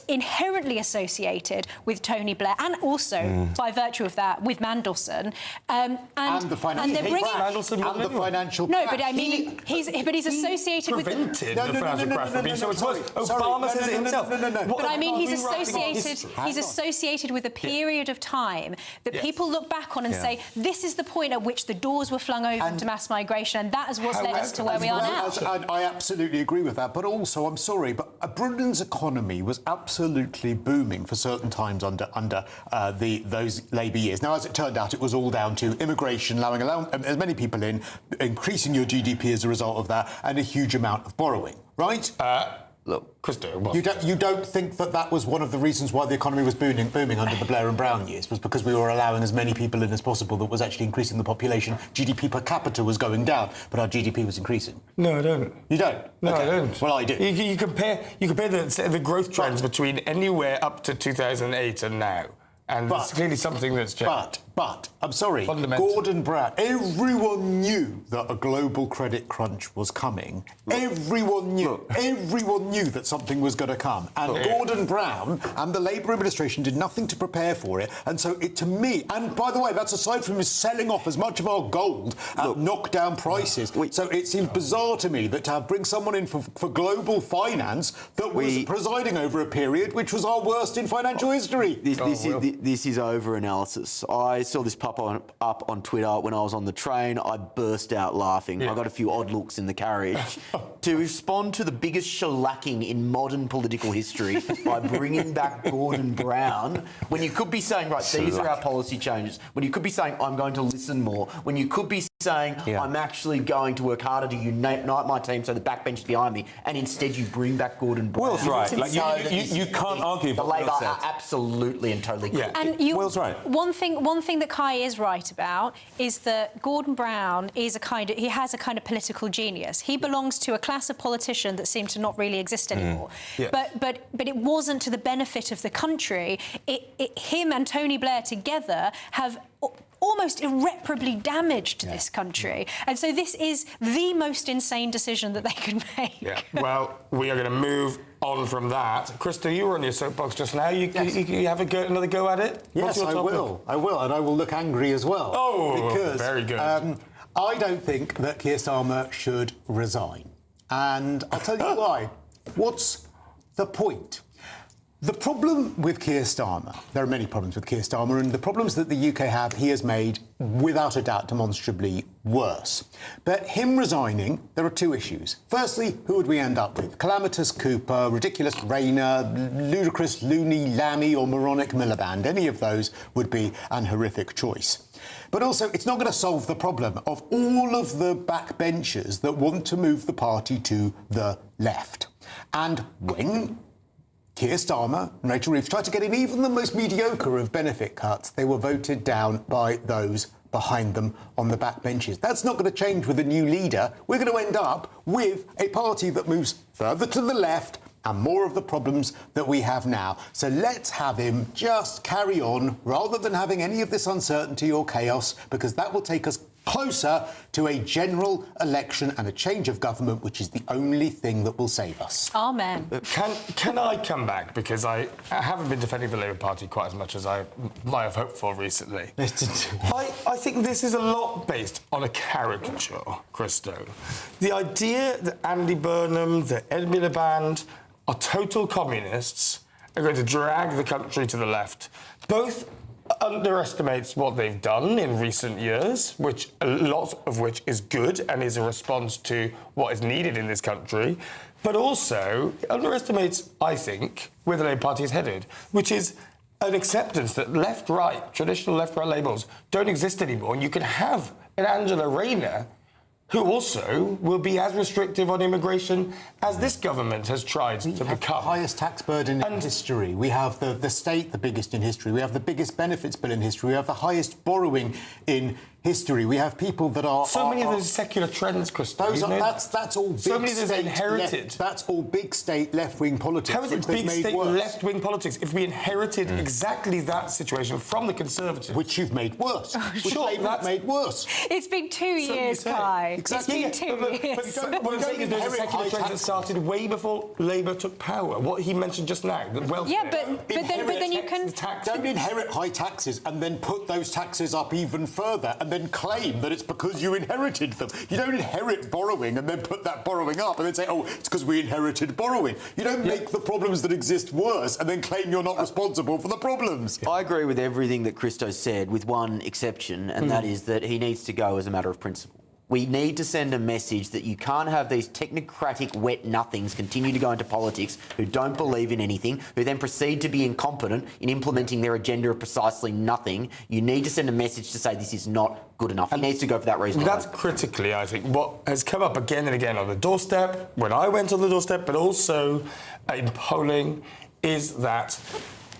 inherently associated with Tony Blair, and also, by virtue of that, with Mandelson. And the financial No, but I mean, he's associated with... Prevented the financial crash. So Obama says it himself. But I mean, he's associated with a period of time that people look back on and say, this is the point at which the doors were flung open to mass migration, and that is what's led us to where we are now. I absolutely agree with that, but also, I'm sorry, but Britain's economy was absolutely booming for certain times under those Labour years. Now, as it turned out, it was all down to immigration, allowing as many people in, increasing your GDP as a result of that, and a huge amount of borrowing, right? Look, Christo, you don't think that was one of the reasons why the economy was booming under the Blair and Brown years, was because we were allowing as many people in as possible that was actually increasing the population. GDP per capita was going down, but our GDP was increasing. No, I don't. You don't? No, okay. I don't. Well, I do. You compare the growth trends between anywhere up to 2008 and now. And it's clearly something that's changed. But, I'm sorry, Gordon Brown, everyone knew that a global credit crunch was coming. Everyone knew that something was going to come. And Gordon Brown and the Labour administration did nothing to prepare for it. And so to me, and by the way, that's aside from his selling off as much of our gold at knockdown prices. So it seems bizarre to me that to bring someone in for global finance that was presiding over a period which was our worst in financial history. This is over-analysis. I saw this pop up on Twitter when I was on the train. I burst out laughing. I got a few odd looks in the carriage. To respond to the biggest shellacking in modern political history by bringing back Gordon Brown, when you could be saying, right, these are our policy changes, when you could be saying, I'm going to listen more, when you could be saying, I'm actually going to work harder to unite my team so the backbench is behind me, and instead you bring back Gordon Brown. Will's right. Like, you can't argue the what Labour Will said. are absolutely and totally correct. And Will's right. One thing that Kai is right about is that Gordon Brown is he has a kind of political genius. He belongs to a class of politician that seem to not really exist anymore. But it wasn't to the benefit of the country. Him and Tony Blair together have almost irreparably damaged this country. And so this is the most insane decision that they could make. Yeah. Well, we are going to move on from that. Krista, you were on your soapbox just now. You have another go at it? Yes, I will. I will, and I will look angry as well. Oh, because, very good. I don't think that Keir Starmer should resign. And I'll tell you why. What's the point? The problem with Keir Starmer, there are many problems with Keir Starmer, and the problems that the UK have, he has made, without a doubt, demonstrably worse. But him resigning, there are two issues. Firstly, who would we end up with? Calamitous Cooper, ridiculous Rayner, ludicrous Looney, Lammy or moronic Miliband. Any of those would be an horrific choice. But also, it's not going to solve the problem of all of the backbenchers that want to move the party to the left. And when Keir Starmer and Rachel Reeves tried to get in even the most mediocre of benefit cuts, they were voted down by those behind them on the backbenches. That's not going to change with a new leader. We're going to end up with a party that moves further to the left and more of the problems that we have now. So let's have him just carry on rather than having any of this uncertainty or chaos, because that will take us closer to a general election and a change of government, which is the only thing that will save us. Amen. Can I come back? Because I haven't been defending the Labour Party quite as much as I might have hoped for recently. I think this is a lot based on a caricature, Christo. The idea that Andy Burnham, that Ed Miliband are total communists are going to drag the country to the left, both underestimates what they've done in recent years, which a lot of which is good and is a response to what is needed in this country, but also underestimates, I think, where the Labour Party is headed, which is an acceptance that left-right, traditional left-right labels, don't exist anymore, and you can have an Angela Rayner who also will be as restrictive on immigration as this government has tried to become. The highest tax burden in history. We have the state, the biggest in history. We have the biggest benefits bill in history. We have the highest borrowing in history. We have people that are... So many of those secular trends, Christo. That's all big so many of those state inherited. That's all big state left-wing politics. How is it big state left-wing politics if we inherited exactly that situation from the Conservatives? Which you've made worse. Which Labour made worse. It's been 2 years, Kai. Exactly. It's been 2 years. What I'm saying is there's a secular trend that started way before Labour took power. What he mentioned just now, the welfare. Yeah, but then you can... Don't inherit high taxes and then put those taxes up even further and then claim that it's because you inherited them. You don't inherit borrowing and then put that borrowing up and then say, oh, it's because we inherited borrowing. You don't make the problems that exist worse and then claim you're not responsible for the problems. I agree with everything that Christo said, with one exception, and that is that he needs to go as a matter of principle. We need to send a message that you can't have these technocratic wet nothings continue to go into politics who don't believe in anything, who then proceed to be incompetent in implementing their agenda of precisely nothing. You need to send a message to say this is not good enough. He needs to go for that reason. That's critically, I think, what has come up again and again on the doorstep, when I went on the doorstep, but also in polling, is that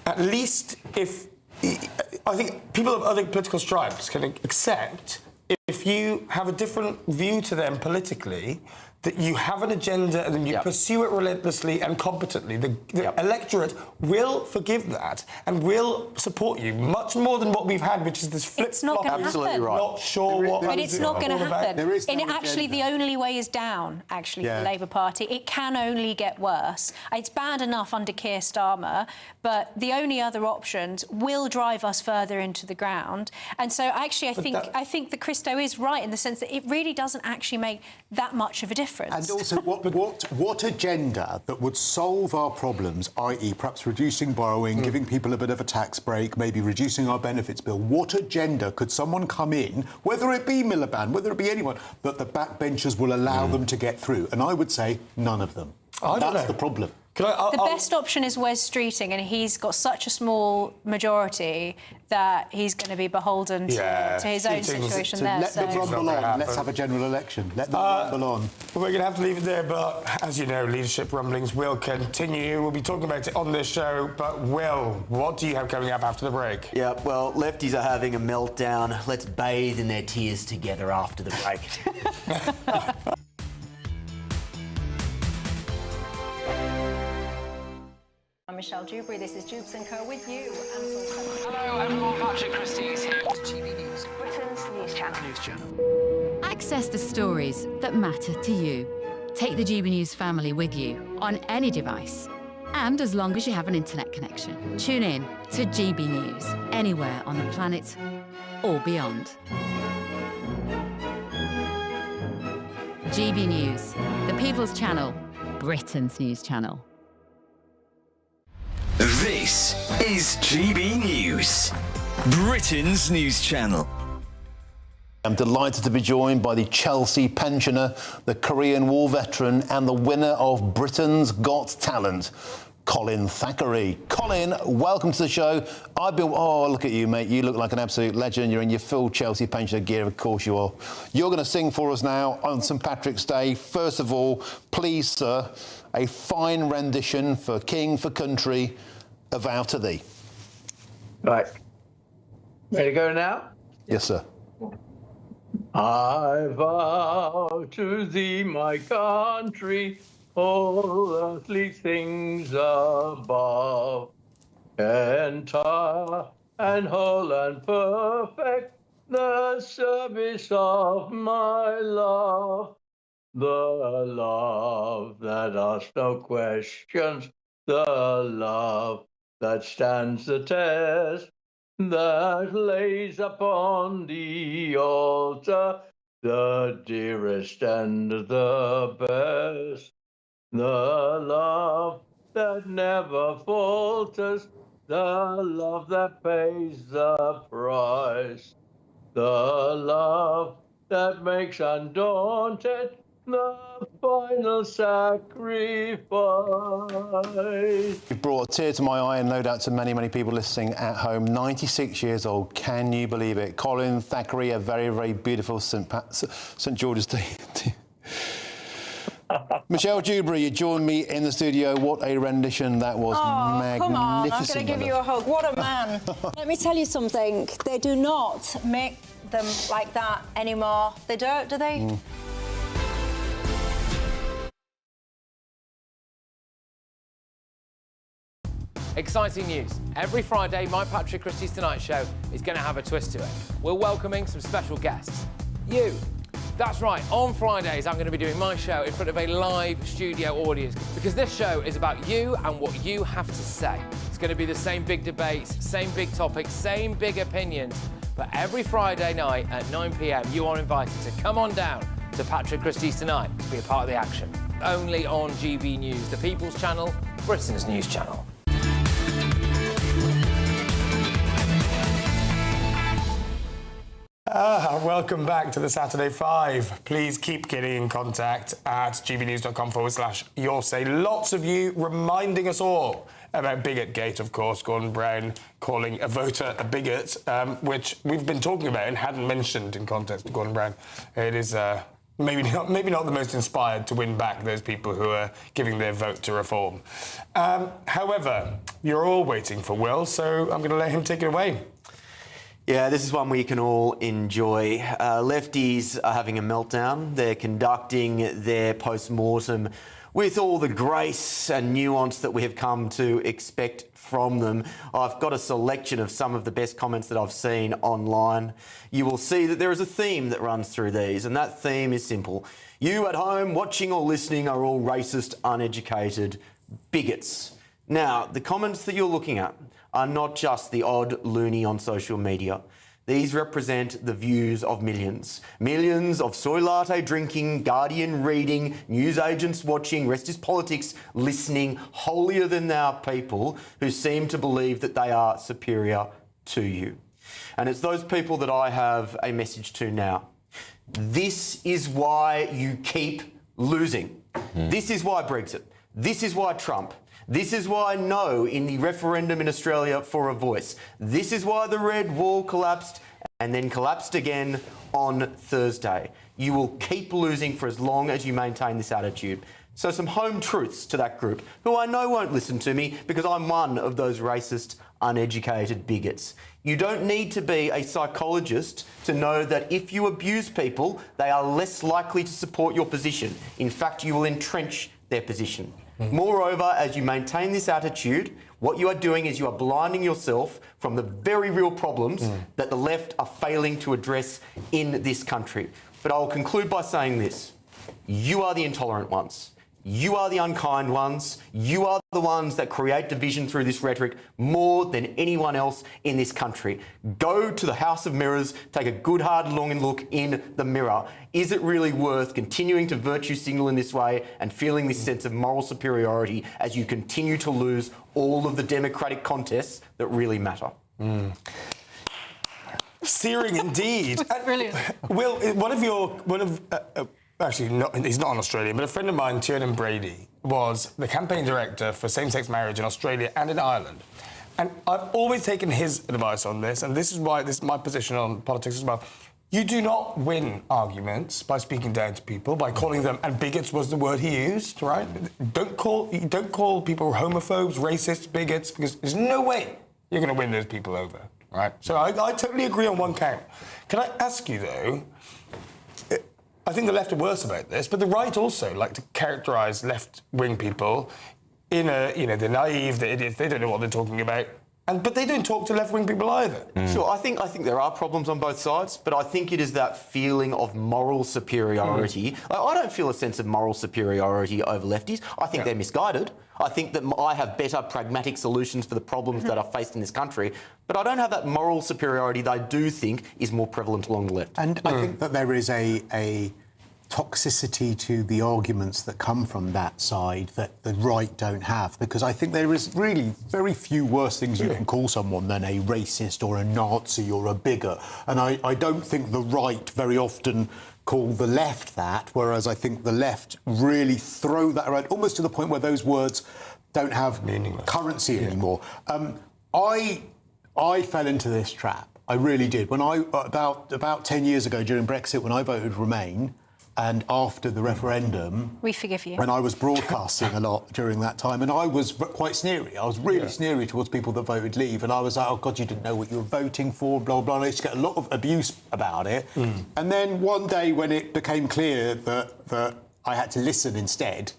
at least if... I think people of other political stripes can accept if you have a different view to them politically, that you have an agenda and then you pursue it relentlessly and competently, the electorate will forgive that and will support you much more than what we've had, which is this flip-flop. It's not going to happen. Absolutely right. Not sure what... But it's not going to happen. And actually, agenda. the only way is down, actually, for the Labour Party. It can only get worse. It's bad enough under Keir Starmer, but the only other options will drive us further into the ground. And so, actually, I think that Christo is right in the sense that it really doesn't actually make that much of a difference. And also, what agenda that would solve our problems, i.e. perhaps reducing borrowing, giving people a bit of a tax break, maybe reducing our benefits bill, what agenda could someone come in, whether it be Miliband, whether it be anyone, that the backbenchers will allow them to get through? And I would say none of them. That's the problem. The best option is Wes Streeting, and he's got such a small majority that he's going to be beholden to his own situation there. Let them rumble on. Let's have a general election. Let them rumble on. We're going to have to leave it there, but as you know, leadership rumblings will continue. We'll be talking about it on this show. But Will, what do you have coming up after the break? Yeah, well, lefties are having a meltdown. Let's bathe in their tears together after the break. Michelle Dewberry. This is Jubes & Co with you. Hello everyone, Patrick Christie is here. GB News, Britain's news channel. Access the stories that matter to you. Take the GB News family with you on any device. And as long as you have an internet connection, tune in to GB News anywhere on the planet or beyond. GB News, the People's Channel, Britain's news channel. This is GB News, Britain's news channel. I'm delighted to be joined by the Chelsea pensioner, the Korean War veteran and the winner of Britain's Got Talent, Colin Thackery. Colin, welcome to the show. Oh, look at you, mate. You look like an absolute legend. You're in your full Chelsea pensioner gear, of course you are. You're going to sing for us now on St Patrick's Day. First of all, please, sir, a fine rendition for King, for Country, A Vow to Thee. Right. Ready to go now? Yes, sir. I vow to thee, my country, all earthly things above, entire and whole and perfect, the service of my love, the love that asks no questions, the love that stands the test, that lays upon the altar the dearest and the best, the love that never falters, the love that pays the price, the love that makes undaunted the final sacrifice. You've brought a tear to my eye and no doubt to many, many people listening at home. 96 years old, can you believe it? Colin Thackery, a very, very beautiful St George's Day. Michelle Dewberry, you joined me in the studio. What a rendition that was. Magnificent. Come on, I'm going to give you a hug. What a man. Let me tell you something. They do not make them like that anymore. They don't, do they? Mm. Exciting news. Every Friday, my Patrick Christie's Tonight Show is going to have a twist to it. We're welcoming some special guests. You. That's right, on Fridays I'm going to be doing my show in front of a live studio audience because this show is about you and what you have to say. It's going to be the same big debates, same big topics, same big opinions, but every Friday night at 9 p.m. you are invited to come on down to Patrick Christie's Tonight to be a part of the action. Only on GB News, the People's Channel, Britain's news channel. Welcome back to the Saturday 5. Please keep getting in contact at gbnews.com/yoursay. Lots of you reminding us all about Bigot Gate, of course. Gordon Brown calling a voter a bigot, which we've been talking about and hadn't mentioned in context of Gordon Brown. It is maybe not the most inspired to win back those people who are giving their vote to reform. However, you're all waiting for Will, so I'm going to let him take it away. Yeah, this is one we can all enjoy. Lefties are having a meltdown. They're conducting their post-mortem with all the grace and nuance that we have come to expect from them. I've got a selection of some of the best comments that I've seen online. You will see that there is a theme that runs through these, and that theme is simple. You at home, watching or listening, are all racist, uneducated bigots. Now, the comments that you're looking at are not just the odd loony on social media. These represent the views of millions. Millions of soy latte drinking, Guardian reading, newsagents watching, rest is politics listening, holier than thou people who seem to believe that they are superior to you. And it's those people that I have a message to now. This is why you keep losing. This is why Brexit. This is why Trump. This is why no in the referendum in Australia for a voice. This is why the red wall collapsed and then collapsed again on Thursday. You will keep losing for as long as you maintain this attitude. So some home truths to that group, who I know won't listen to me because I'm one of those racist, uneducated bigots. You don't need to be a psychologist to know that if you abuse people, they are less likely to support your position. In fact, you will entrench their position. Moreover, as you maintain this attitude, What you are doing is you are blinding yourself from the very real problems that the left are failing to address in this country. But I will conclude by saying this. You are the intolerant ones. You are the unkind ones. You are the ones that create division through this rhetoric more than anyone else in this country. Go to the House of Mirrors, take a good hard long look in the mirror. Is it really worth continuing to virtue signal in this way and feeling this sense of moral superiority as you continue to lose all of the democratic contests that really matter? Searing indeed. Brilliant. Will, actually, he's not an Australian, but a friend of mine, Tiernan Brady, was the campaign director for same-sex marriage in Australia and in Ireland. And I've always taken his advice on this, and this is why this is my position on politics as well. You do not win arguments by speaking down to people, by calling them, and bigots was the word he used, right? Don't call people homophobes, racists, bigots, because there's no way you're going to win those people over, right? So I totally agree on one count. Can I ask you, though, I think the left are worse about this, but the right also like to characterise left-wing people in they're naive, they're idiots, they don't know what they're talking about. But they don't talk to left-wing people either. Sure, I think there are problems on both sides, but I think it is that feeling of moral superiority. I don't feel a sense of moral superiority over lefties. I think they're misguided. I think that I have better pragmatic solutions for the problems that are faced in this country, but I don't have that moral superiority that I do think is more prevalent along the left. And I think that there is a toxicity to the arguments that come from that side that the right don't have, because I think there is really very few worse things you can call someone than a racist or a Nazi or a bigot. And I don't think the right very often call the left that, whereas I think the left really throw that around, almost to the point where those words don't have currency anymore. I fell into this trap. I really did. When about 10 years ago during Brexit, when I voted Remain, and after the referendum... We forgive you. When I was broadcasting a lot during that time, and I was quite sneery. I was really sneery towards people that voted Leave, and I was like, oh, God, you didn't know what you were voting for, blah, blah. And I used to get a lot of abuse about it. And then one day when it became clear that I had to listen instead,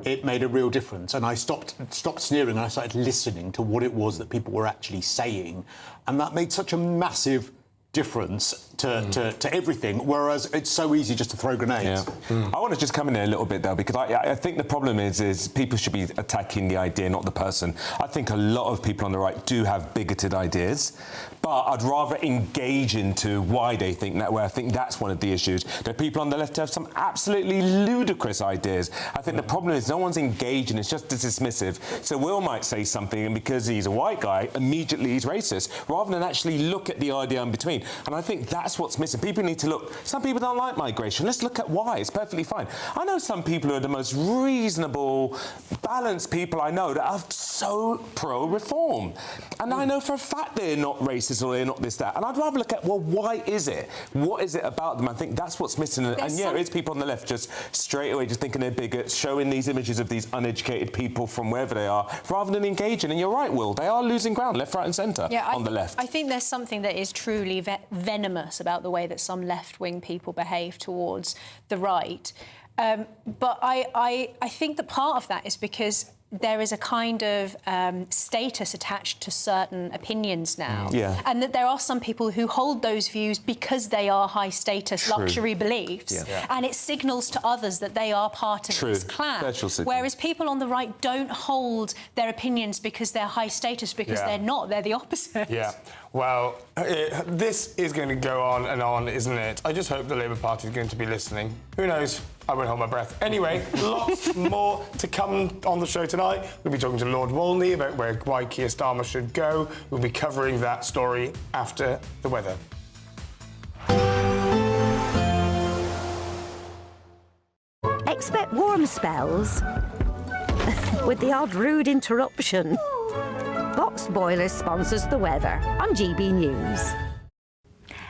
it made a real difference. And I stopped sneering and I started listening to what it was that people were actually saying. And that made such a massive difference to everything, whereas it's so easy just to throw grenades. I want to just come in there a little bit, though, because I think the problem is people should be attacking the idea, not the person. I think a lot of people on the right do have bigoted ideas, but I'd rather engage into why they think that way. I think that's one of the issues. The people on the left have some absolutely ludicrous ideas. I think the problem is no one's engaging, it's just dismissive. So Will might say something, and because he's a white guy, immediately he's racist, rather than actually look at the idea in between. And I think that's what's missing. People need to look. Some people don't like migration. Let's look at why. It's perfectly fine. I know some people who are the most reasonable, balanced people I know that are so pro-reform. And I know for a fact they're not racist or they're not this, that. And I'd rather look at, well, why is it? What is it about them? I think that's what's missing. And it's people on the left just straight away just thinking they're bigots, showing these images of these uneducated people from wherever they are, rather than engaging. And you're right, Will, they are losing ground left, right and centre on the left. I think there's something that is truly venomous about the way that some left-wing people behave towards the right. But I think that part of that is because there is a kind of status attached to certain opinions now. And that there are some people who hold those views because they are high-status luxury beliefs. And it signals to others that they are part of this clan. Whereas people on the right don't hold their opinions because they're high-status, because they're not. They're the opposite. Well, this is going to go on, isn't it? I just hope the Labour Party is going to be listening. Who knows? I won't hold my breath. Anyway, lots more to come on the show tonight. We'll be talking to Lord Walney about why Keir Starmer should go. We'll be covering that story after the weather. Expect warm spells with the odd rude interruption. Box Boiler sponsors the weather on GB News.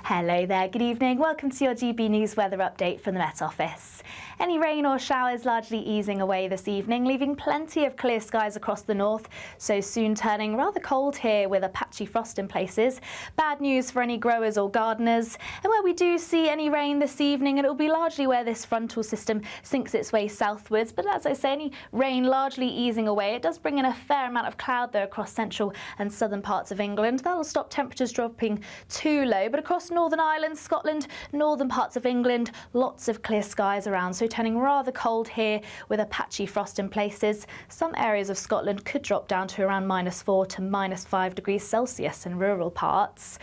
Hello there, good evening. Welcome to your GB News weather update from the Met Office. Any rain or showers largely easing away this evening, leaving plenty of clear skies across the north, so soon turning rather cold here with a patchy frost in places. Bad news for any growers or gardeners. And where we do see any rain this evening, it'll be largely where this frontal system sinks its way southwards. But as I say, any rain largely easing away. It does bring in a fair amount of cloud though across central and southern parts of England. That'll stop temperatures dropping too low. But across Northern Ireland, Scotland, northern parts of England, lots of clear skies around, so turning rather cold here with a patchy frost in places. Some areas of Scotland could drop down to around -4 to -5 degrees Celsius in rural parts.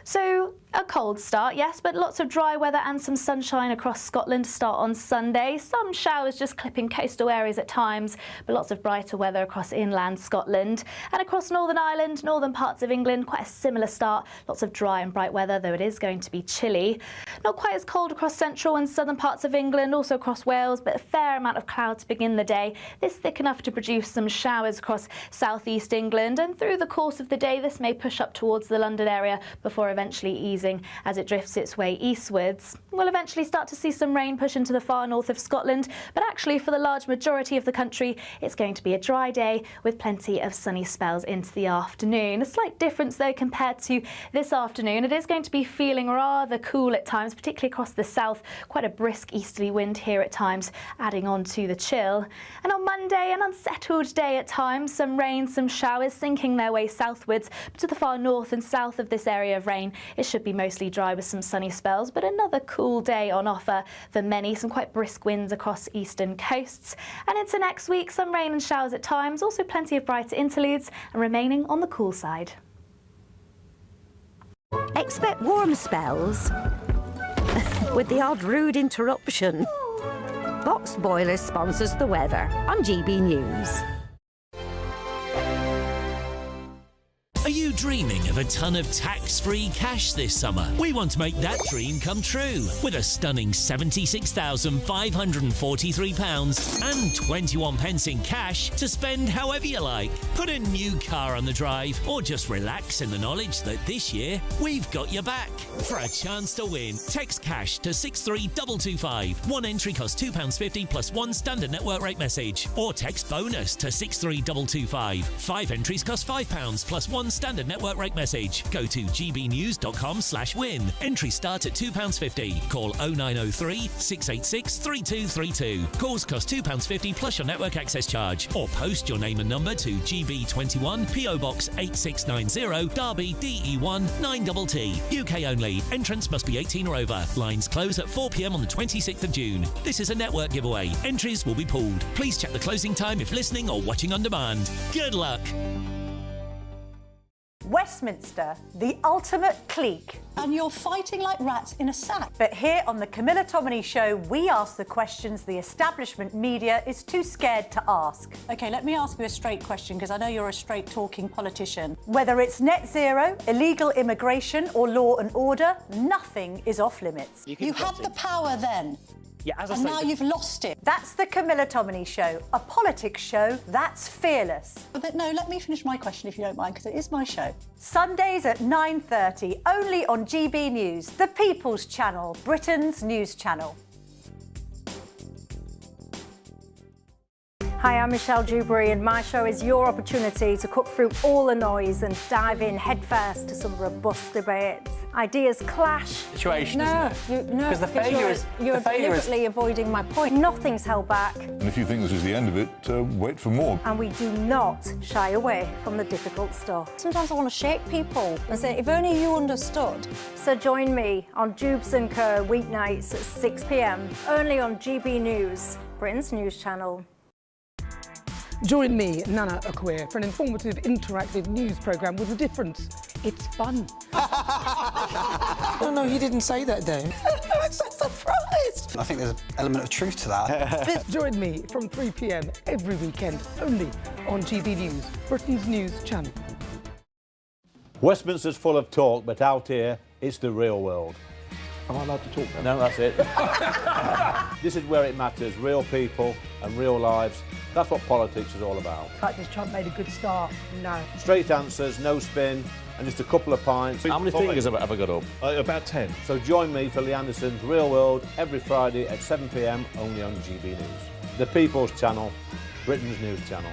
So a cold start, yes, but lots of dry weather and some sunshine across Scotland to start on Sunday. Some showers just clipping coastal areas at times, but lots of brighter weather across inland Scotland. And across Northern Ireland, northern parts of England, quite a similar start. Lots of dry and bright weather, though it is going to be chilly. Not quite as cold across central and southern parts of England, also across Wales, but a fair amount of cloud to begin the day. This thick enough to produce some showers across southeast England, and through the course of the day this may push up towards the London area before eventually easing as it drifts its way eastwards. We'll eventually start to see some rain push into the far north of Scotland, but actually for the large majority of the country it's going to be a dry day with plenty of sunny spells into the afternoon. A slight difference though compared to this afternoon. It is going to be feeling rather cool at times, particularly across the south. Quite a brisk easterly wind here at times, adding on to the chill. And on Monday, an unsettled day at times. Some rain, some showers sinking their way southwards, but to the far north and south of this area of rain it should be mostly dry with some sunny spells, but another cool day on offer for many. Some quite brisk winds across eastern coasts. And into next week, some rain and showers at times, also plenty of brighter interludes and remaining on the cool side. Expect warm spells with the odd rude interruption. Box Boiler sponsors the weather on GB News. Are you dreaming of a ton of tax-free cash this summer? We want to make that dream come true with a stunning £76,543 and 21 pence in cash to spend however you like. Put a new car on the drive or just relax in the knowledge that this year we've got your back. For a chance to win, text cash to 63225. One entry costs £2.50 plus one standard network rate message. Or text bonus to 63225. 5 entries cost £5 plus one standard network rate message. Go to gbnews.com/win. Entries start at £2.50. Call 0903 686 3232. Calls cost £2.50 plus your network access charge. Or post your name and number to GB21 PO Box 8690 Derby DE1 9TT. UK only. Entrance must be 18 or over. Lines close at 4 p.m. on the 26th of June. This is a network giveaway. Entries will be pulled. Please check the closing time if listening or watching on demand. Good luck. Westminster, the ultimate clique. And you're fighting like rats in a sack. But here on the Camilla Tominey Show, we ask the questions the establishment media is too scared to ask. OK, let me ask you a straight question, because I know you're a straight-talking politician. Whether it's net zero, illegal immigration or law and order, nothing is off-limits. You had the power then. Yeah, as I and say, now you've lost it. That's the Camilla Tominey Show, a politics show that's fearless. But no, let me finish my question if you don't mind, because it is my show. Sundays at 9:30, only on GB News, the People's Channel, Britain's news channel. Hi, I'm Michelle Dewberry, and my show is your opportunity to cut through all the noise and dive in headfirst to some robust debates. Ideas clash. Situation, no, isn't it? No, Because the failure is you're deliberately avoiding my point. Nothing's held back. And if you think this is the end of it, wait for more. And we do not shy away from the difficult stuff. Sometimes I want to shake people and say, if only you understood. So join me on Jubes & Co weeknights at 6 p.m, only on GB News, Britain's news channel. Join me, Nana Akwe, for an informative, interactive news programme with a difference. It's fun. No, he didn't say that, Dave. I'm so surprised. I think there's an element of truth to that. Join me from 3 p.m. every weekend, only on GB News, Britain's news channel. Westminster's full of talk, but out here, it's the real world. Am I allowed to talk now? No, that's it. This is where it matters, real people and real lives. That's what politics is all about. In fact, has Trump made a good start? No. Straight answers, no spin, and just a couple of pints. How many fingers have I got up? About 10. So join me for Lee Anderson's Real World every Friday at 7 p.m. only on GB News. The People's Channel, Britain's news channel.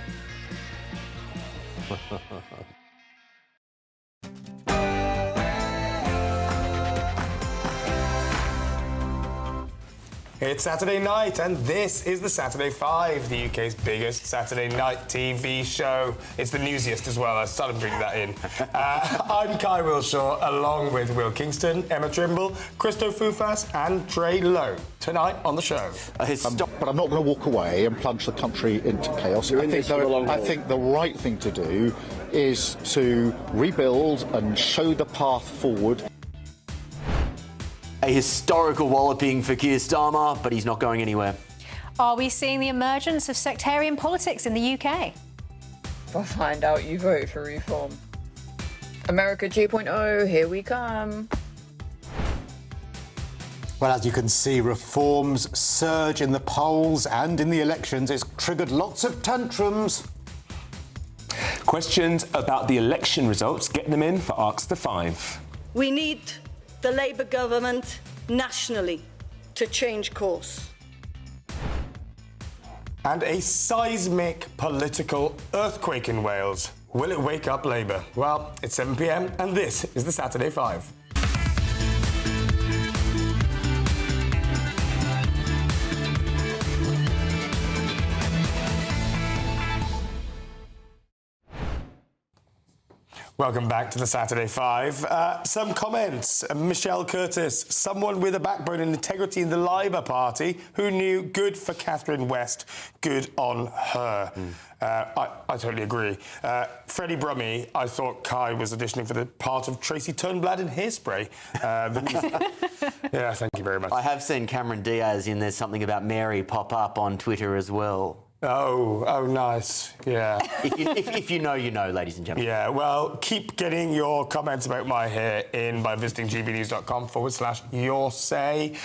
It's Saturday night, and this is the Saturday 5, the UK's biggest Saturday night TV show. It's the newsiest as well. I started bringing that in. I'm Kai Wilshaw, along with Will Kingston, Emma Trimble, Christo Fufas, and Trey Lowe. Tonight on the show. But I'm not going to walk away and plunge the country into chaos. I think the right thing to do is to rebuild and show the path forward. A historical walloping for Keir Starmer, but he's not going anywhere. Are we seeing the emergence of sectarian politics in the UK? If I find out you vote for reform. America 2.0, here we come. Well, as you can see, reforms surge in the polls and in the elections. It's triggered lots of tantrums. Questions about the election results, get them in for Ask the Five. We need the Labour government nationally to change course. And a seismic political earthquake in Wales. Will it wake up Labour? Well, it's 7 p.m. and this is the Saturday 5. Welcome back to the Saturday 5. Some comments. Michelle Curtis, someone with a backbone and integrity in the Labour Party who knew good for Catherine West, good on her. I totally agree. Freddie Brummy, I thought Kai was auditioning for the part of Tracy Turnblad in Hairspray. Yeah, thank you very much. I have seen Cameron Diaz in There's Something About Mary pop up on Twitter as well. Oh, nice. Yeah. if you know, you know, ladies and gentlemen. Yeah, well, keep getting your comments about my hair in by visiting gbnews.com/your-say.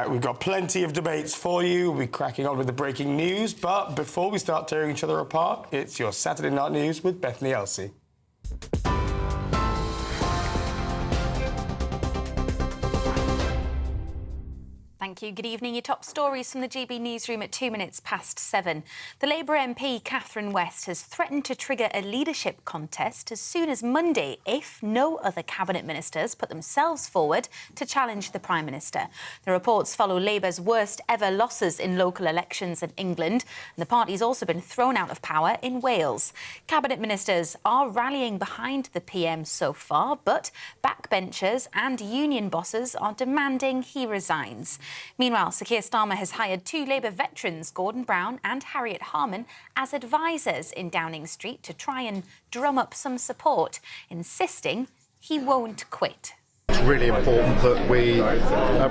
We've got plenty of debates for you. We'll be cracking on with the breaking news. But before we start tearing each other apart, it's your Saturday Night News with Bethany Elsey. Thank you. Good evening. Your top stories from the GB newsroom at 2 minutes past 7. The Labour MP Catherine West has threatened to trigger a leadership contest as soon as Monday if no other cabinet ministers put themselves forward to challenge the Prime Minister. The reports follow Labour's worst ever losses in local elections in England, and the party's also been thrown out of power in Wales. Cabinet ministers are rallying behind the PM so far, but backbenchers and union bosses are demanding he resigns. Meanwhile, Sir Keir Starmer has hired 2 Labour veterans, Gordon Brown and Harriet Harman, as advisers in Downing Street to try and drum up some support, insisting he won't quit. It's really important that we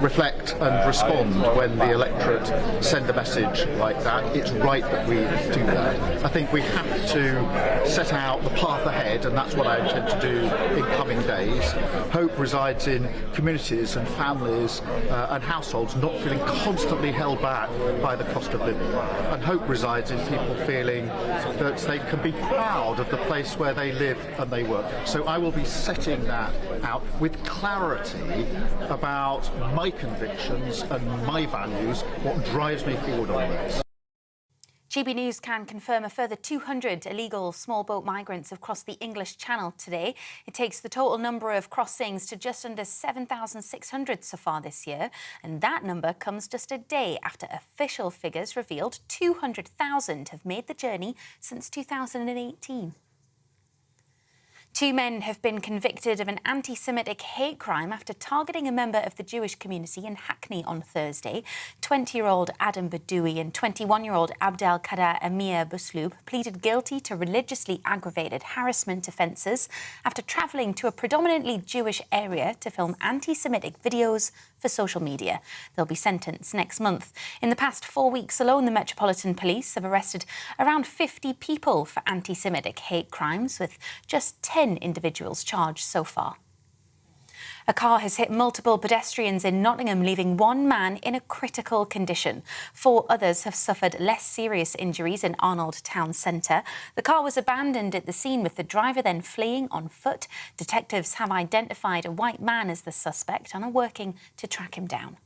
reflect and respond when the electorate send a message like that. It's right that we do that. I think we have to set out the path ahead, and that's what I intend to do in coming days. Hope resides in communities and families and households not feeling constantly held back by the cost of living. And hope resides in people feeling that they can be proud of the place where they live and they work. So I will be setting that out with clarity about my convictions and my values, what drives me forward on this. GB News can confirm a further 200 illegal small boat migrants have crossed the English Channel today. It takes the total number of crossings to just under 7,600 so far this year, and that number comes just a day after official figures revealed 200,000 have made the journey since 2018. 2 men have been convicted of an anti-Semitic hate crime after targeting a member of the Jewish community in Hackney on Thursday. 20-year-old Adam Badoui and 21-year-old Abdel Kader Amir Busloub pleaded guilty to religiously aggravated harassment offences after travelling to a predominantly Jewish area to film anti-Semitic videos for social media. They'll be sentenced next month. In the past 4 weeks alone, the Metropolitan Police have arrested around 50 people for anti-Semitic hate crimes, with just 10 individuals charged so far. A car has hit multiple pedestrians in Nottingham, leaving one man in a critical condition. 4 others have suffered less serious injuries in Arnold Town Centre. The car was abandoned at the scene, with the driver then fleeing on foot. Detectives have identified a white man as the suspect and are working to track him down.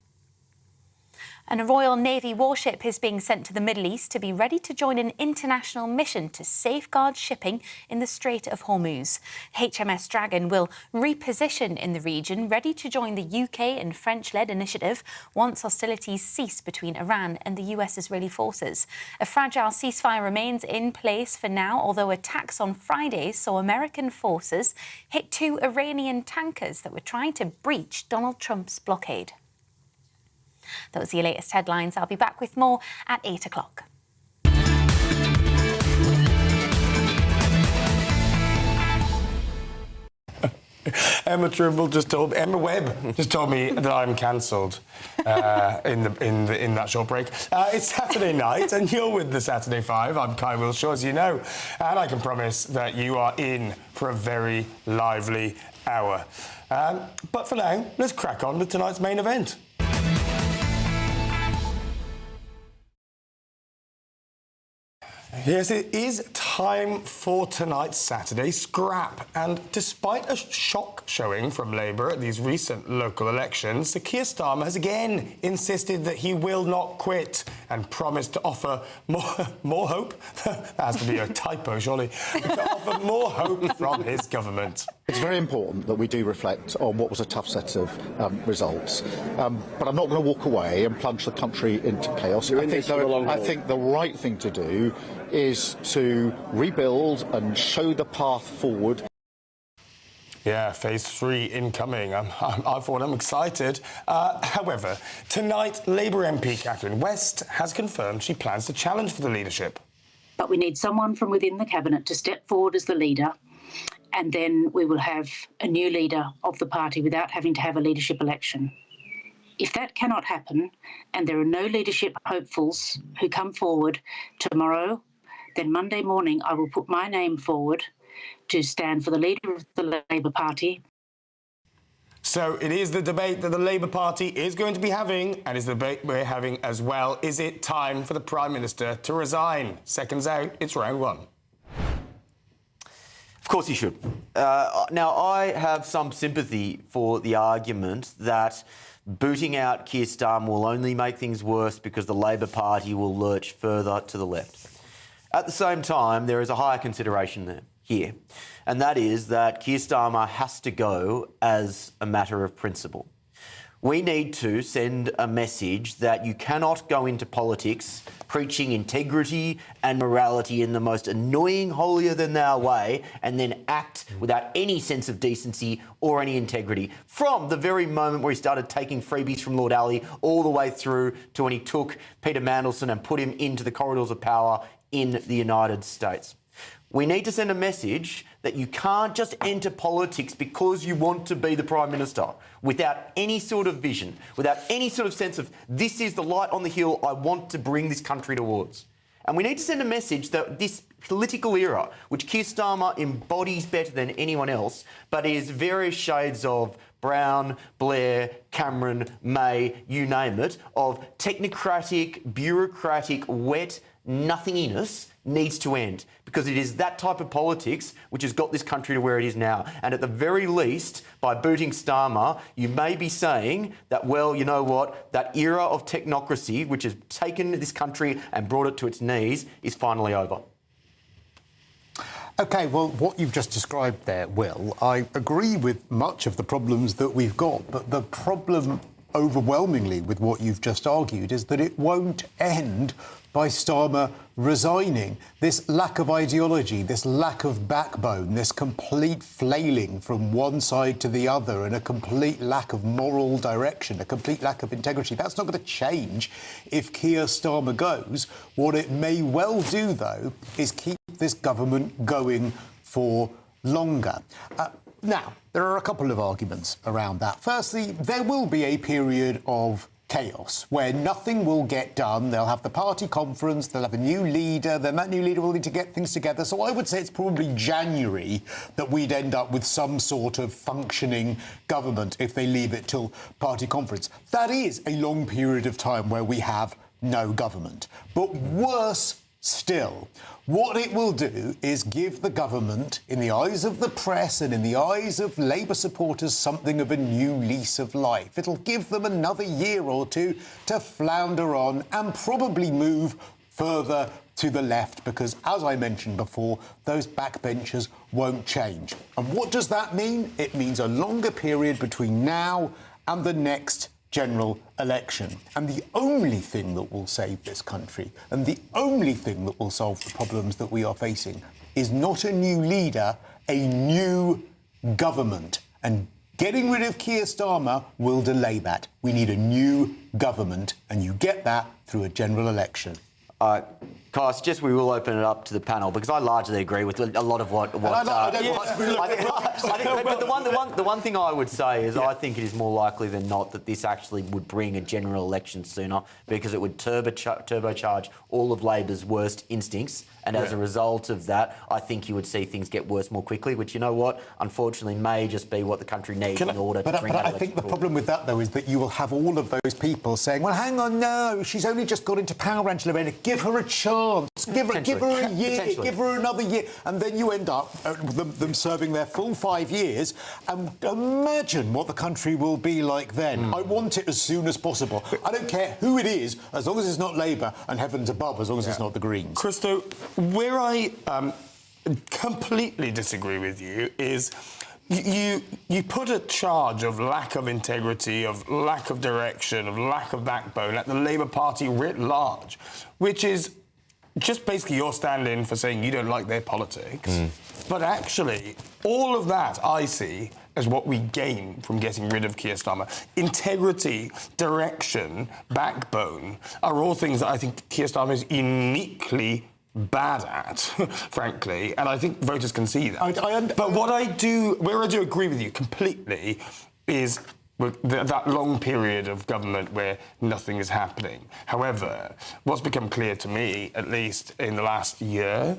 And a Royal Navy warship is being sent to the Middle East to be ready to join an international mission to safeguard shipping in the Strait of Hormuz. HMS Dragon will reposition in the region, ready to join the UK and French-led initiative once hostilities cease between Iran and the US Israeli forces. A fragile ceasefire remains in place for now, although attacks on Friday saw American forces hit 2 Iranian tankers that were trying to breach Donald Trump's blockade. Those are your latest headlines. I'll be back with more at 8 o'clock. Emma Webb just told me that I'm cancelled in that short break. It's Saturday night, and you're with the Saturday 5. I'm Kai Wilshaw, as you know, and I can promise that you are in for a very lively hour. But for now, let's crack on with tonight's main event. Yes, it is time for tonight's Saturday Scrap. And despite a shock showing from Labour at these recent local elections, Sir Keir Starmer has again insisted that he will not quit and promised to offer more hope. That has to be a typo, surely. To offer more hope from his government. It's very important that we do reflect on what was a tough set of results. But I'm not going to walk away and plunge the country into chaos. I think the right thing to do is to rebuild and show the path forward. Yeah, phase 3 incoming. I'm excited. However, tonight, Labour MP Catherine West has confirmed she plans to challenge for the leadership. But we need someone from within the cabinet to step forward as the leader, and then we will have a new leader of the party without having to have a leadership election. If that cannot happen, and there are no leadership hopefuls who come forward tomorrow, then Monday morning I will put my name forward to stand for the leader of the Labour Party. So it is the debate that the Labour Party is going to be having, and is the debate we're having as well. Is it time for the Prime Minister to resign? Seconds out, it's round 1. Of course he should. Now, I have some sympathy for the argument that booting out Keir Starmer will only make things worse because the Labor Party will lurch further to the left. At the same time, there is a higher consideration here, and that is that Keir Starmer has to go as a matter of principle. We need to send a message that you cannot go into politics preaching integrity and morality in the most annoying, holier-than-thou way and then act without any sense of decency or any integrity. From the very moment where he started taking freebies from Lord Walney all the way through to when he took Peter Mandelson and put him into the corridors of power in the United States. We need to send a message that you can't just enter politics because you want to be the Prime Minister without any sort of vision, without any sort of sense of this is the light on the hill I want to bring this country towards. And we need to send a message that this political era, which Keir Starmer embodies better than anyone else, but is various shades of Brown, Blair, Cameron, May, you name it, of technocratic, bureaucratic, wet nothinginess, needs to end, because it is that type of politics which has got this country to where it is now. And at the very least, by booting Starmer, you may be saying that, well, you know what, that era of technocracy which has taken this country and brought it to its knees is finally over. OK, well, what you've just described there, Will, I agree with much of the problems that we've got, but the problem overwhelmingly with what you've just argued is that it won't end by Starmer resigning. This lack of ideology, this lack of backbone, this complete flailing from one side to the other and a complete lack of moral direction, a complete lack of integrity, that's not going to change if Keir Starmer goes. What it may well do, though, is keep this government going for longer. Now, there are a couple of arguments around that. Firstly, there will be a period of chaos, where nothing will get done. They'll have the party conference, they'll have a new leader, then that new leader will need to get things together. So I would say it's probably January that we'd end up with some sort of functioning government if they leave it till party conference. That is a long period of time where we have no government. But worse still, what it will do is give the government, in the eyes of the press and in the eyes of Labour supporters, something of a new lease of life. It'll give them another year or two to flounder on and probably move further to the left because, as I mentioned before, those backbenchers won't change. And what does that mean? It means a longer period between now and the next general election. And the only thing that will save this country and the only thing that will solve the problems that we are facing is not a new leader, a new government. And getting rid of Keir Starmer will delay that. We need a new government, and you get that through a general election. Kai, I suggest we will open it up to the panel because I largely agree with a lot of what. But the one thing I would say is I think it is more likely than not that this actually would bring a general election sooner because it would turbocharge all of Labor's worst instincts, and as a result of that, I think you would see things get worse more quickly. Which, you know what, unfortunately, may just be what the country needs in order to bring that election. But I think the problem with that, though, is that you will have all of those people saying, "Well, hang on, no, she's only just got into power, Angela Rayner. Give her a chance. Give her a year. Give her another year." And then you end up with them serving their full 5 years. And imagine what the country will be like then. I want it as soon as possible. I don't care who it is, as long as it's not Labour, and heavens above, as long as it's not the Greens. Christo, where I completely disagree with you is you put a charge of lack of integrity, of lack of direction, of lack of backbone at the Labour Party writ large, which is just basically your stand-in for saying you don't like their politics. But actually, all of that I see as what we gain from getting rid of Keir Starmer. Integrity, direction, backbone are all things that I think Keir Starmer is uniquely bad at, frankly, and I think voters can see that. But where I do agree with you completely is with that long period of government where nothing is happening. However, what's become clear to me, at least in the last year,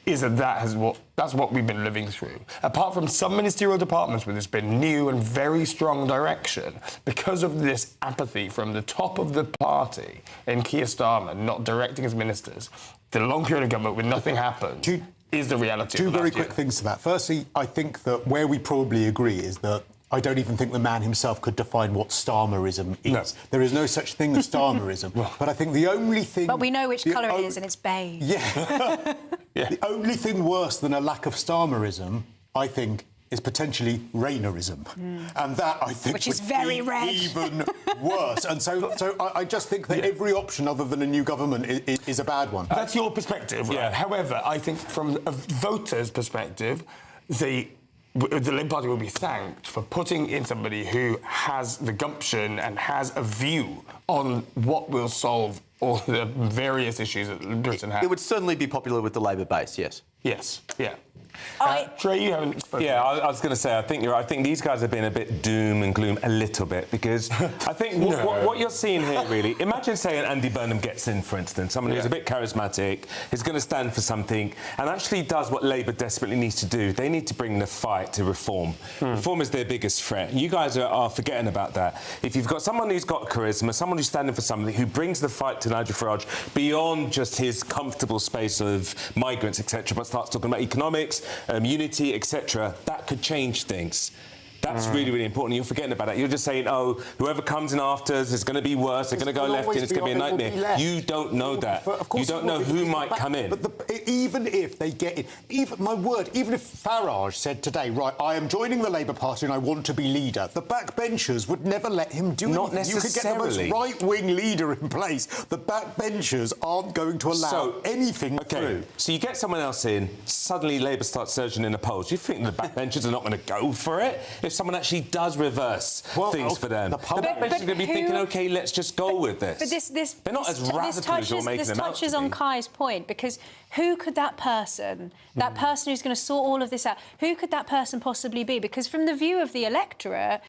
is that that's what we've been living through. Apart from some ministerial departments where there's been new and very strong direction, because of this apathy from the top of the party and Keir Starmer not directing his ministers, the long period of government where nothing happened is the reality. Two very quick things to that. Firstly, I think that where we probably agree is that I don't even think the man himself could define what Starmerism is. No. There is no such thing as Starmerism. But I think the only thing... But we know which colour it is, and it's beige. Yeah. The only thing worse than a lack of Starmerism, I think, is potentially Raynerism. And that, I think, which is very red. Even worse. And so I just think that every option other than a new government is a bad one. That's your perspective, right? However, I think from a voter's perspective, the Labour Party will be thanked for putting in somebody who has the gumption and has a view on what will solve all the various issues that Britain has. It would certainly be popular with the Labour base, yes. Yes, yeah. Trey, you haven't spoken. Yeah, I was going to say, I think you're right. I think these guys have been a bit doom and gloom a little bit because I think what you're seeing here, really, imagine saying Andy Burnham gets in, for instance, someone who's a bit charismatic, is going to stand for something and actually does what Labour desperately needs to do. They need to bring the fight to reform. Reform is their biggest threat. You guys are forgetting about that. If you've got someone who's got charisma, someone who's standing for something, who brings the fight to Nigel Farage beyond just his comfortable space of migrants, etc., but starts talking about economics, unity, etc., that could change things. That's really, really important. You're forgetting about that. You're just saying, oh, whoever comes in after us is going to be worse, they're going to go left and it's going to be a nightmare. You don't know that. You don't know who might come in. But even if they get in, even if Farage said today, right, I am joining the Labour Party and I want to be leader, the backbenchers would never let him do Not anything. necessarily. You could get the most right-wing leader in place. The backbenchers aren't going to allow anything through. So you get someone else in, suddenly Labour starts surging in the polls. You think the backbenchers are not going to go for it? If someone actually does reverse things for them, the backbenchers are going to be thinking, OK, let's just go with this. But they're not as radical as you're making them out to be. This touches on Kai's point, because who could that person who's going to sort all of this out, who could that person possibly be? Because from the view of the electorate,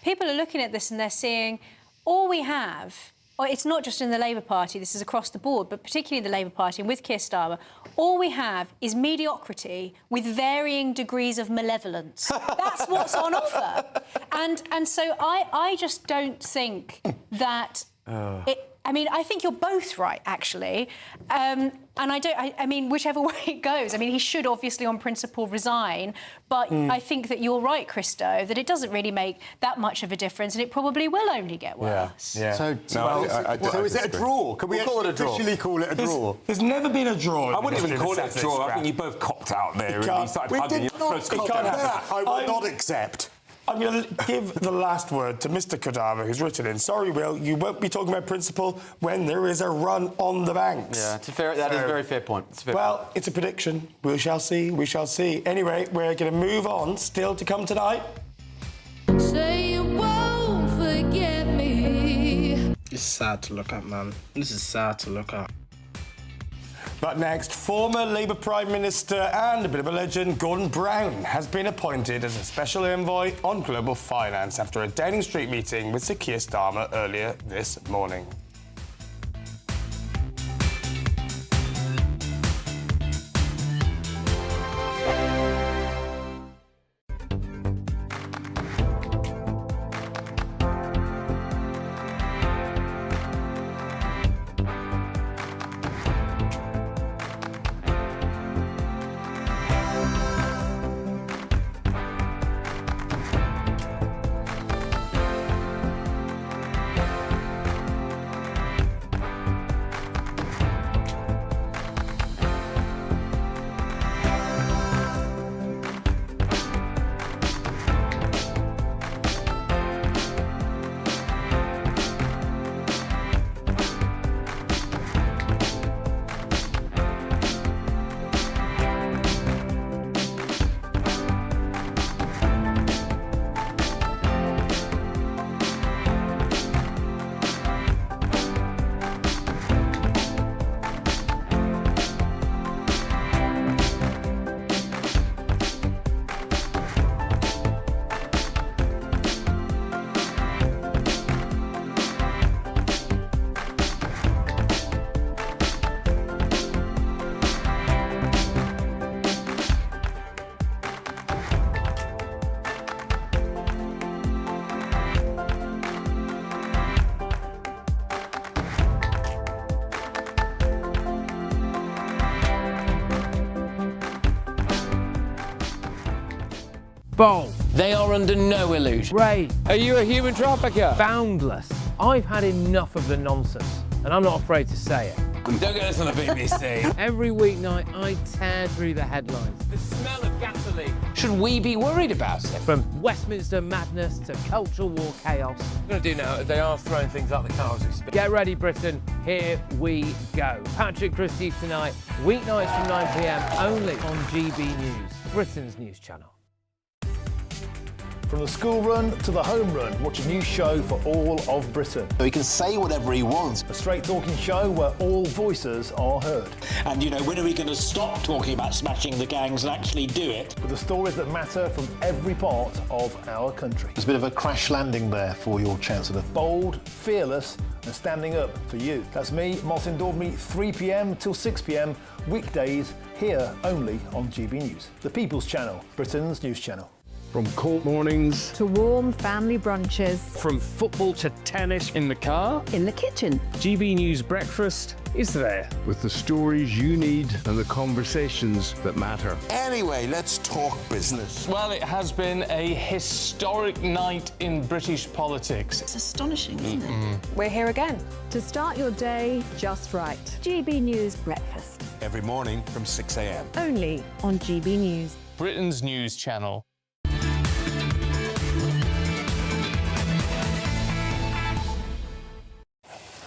people are looking at this and they're seeing, all we have, or it's not just in the Labour Party, this is across the board, but particularly in the Labour Party and with Keir Starmer, all we have is mediocrity with varying degrees of malevolence. That's what's on offer. And so I just don't think that... I mean, I think you're both right, actually. And I mean, whichever way it goes. I mean, he should obviously, on principle, resign. But I think that you're right, Christo, that it doesn't really make that much of a difference, and it probably will only get worse. Yeah. So is it a draw? Can we call it a draw? Officially call it a draw? There's never been a draw. I wouldn't even call it a draw. I think you both cocked out there. We did not cock that. I will not accept. I'm going to give the last word to Mr. Kadava, who's written in. Sorry, Will, you won't be talking about principle when there is a run on the banks. Yeah, that is a very fair point. It's a prediction. We shall see. We shall see. Anyway, we're going to move on. Still to come tonight. Say you won't forget me. It's sad to look at, man. This is sad to look at. But next, former Labour Prime Minister and a bit of a legend, Gordon Brown, has been appointed as a special envoy on global finance after a Downing Street meeting with Sir Keir Starmer earlier this morning. Bold. They are under no illusion. Ray. Are you a human trafficker? Boundless. I've had enough of the nonsense, and I'm not afraid to say it. Don't get us on the BBC. Every weeknight, I tear through the headlines. The smell of gasoline. Should we be worried about it? From Westminster madness to cultural war chaos. What I'm going to do now, they are throwing things out the car as we speak. Get ready, Britain. Here we go. Patrick Christie tonight, weeknights from 9 p.m, only on GB News, Britain's news channel. From the school run to the home run, watch a new show for all of Britain. So he can say whatever he wants. A straight-talking show where all voices are heard. And, you know, when are we going to stop talking about smashing the gangs and actually do it? With the stories that matter from every part of our country. There's a bit of a crash landing there for your Chancellor. Bold, fearless and standing up for you. That's me, Martin Daubney, 3 p.m. till 6 p.m, weekdays, here only on GB News. The People's Channel, Britain's news channel. From cold mornings to warm family brunches. From football to tennis in the car. In the kitchen. GB News Breakfast is there. With the stories you need and the conversations that matter. Anyway, let's talk business. Well, it has been a historic night in British politics. It's astonishing, isn't it? We're here again. To start your day just right. GB News Breakfast. Every morning from 6 a.m. Only on GB News. Britain's news channel.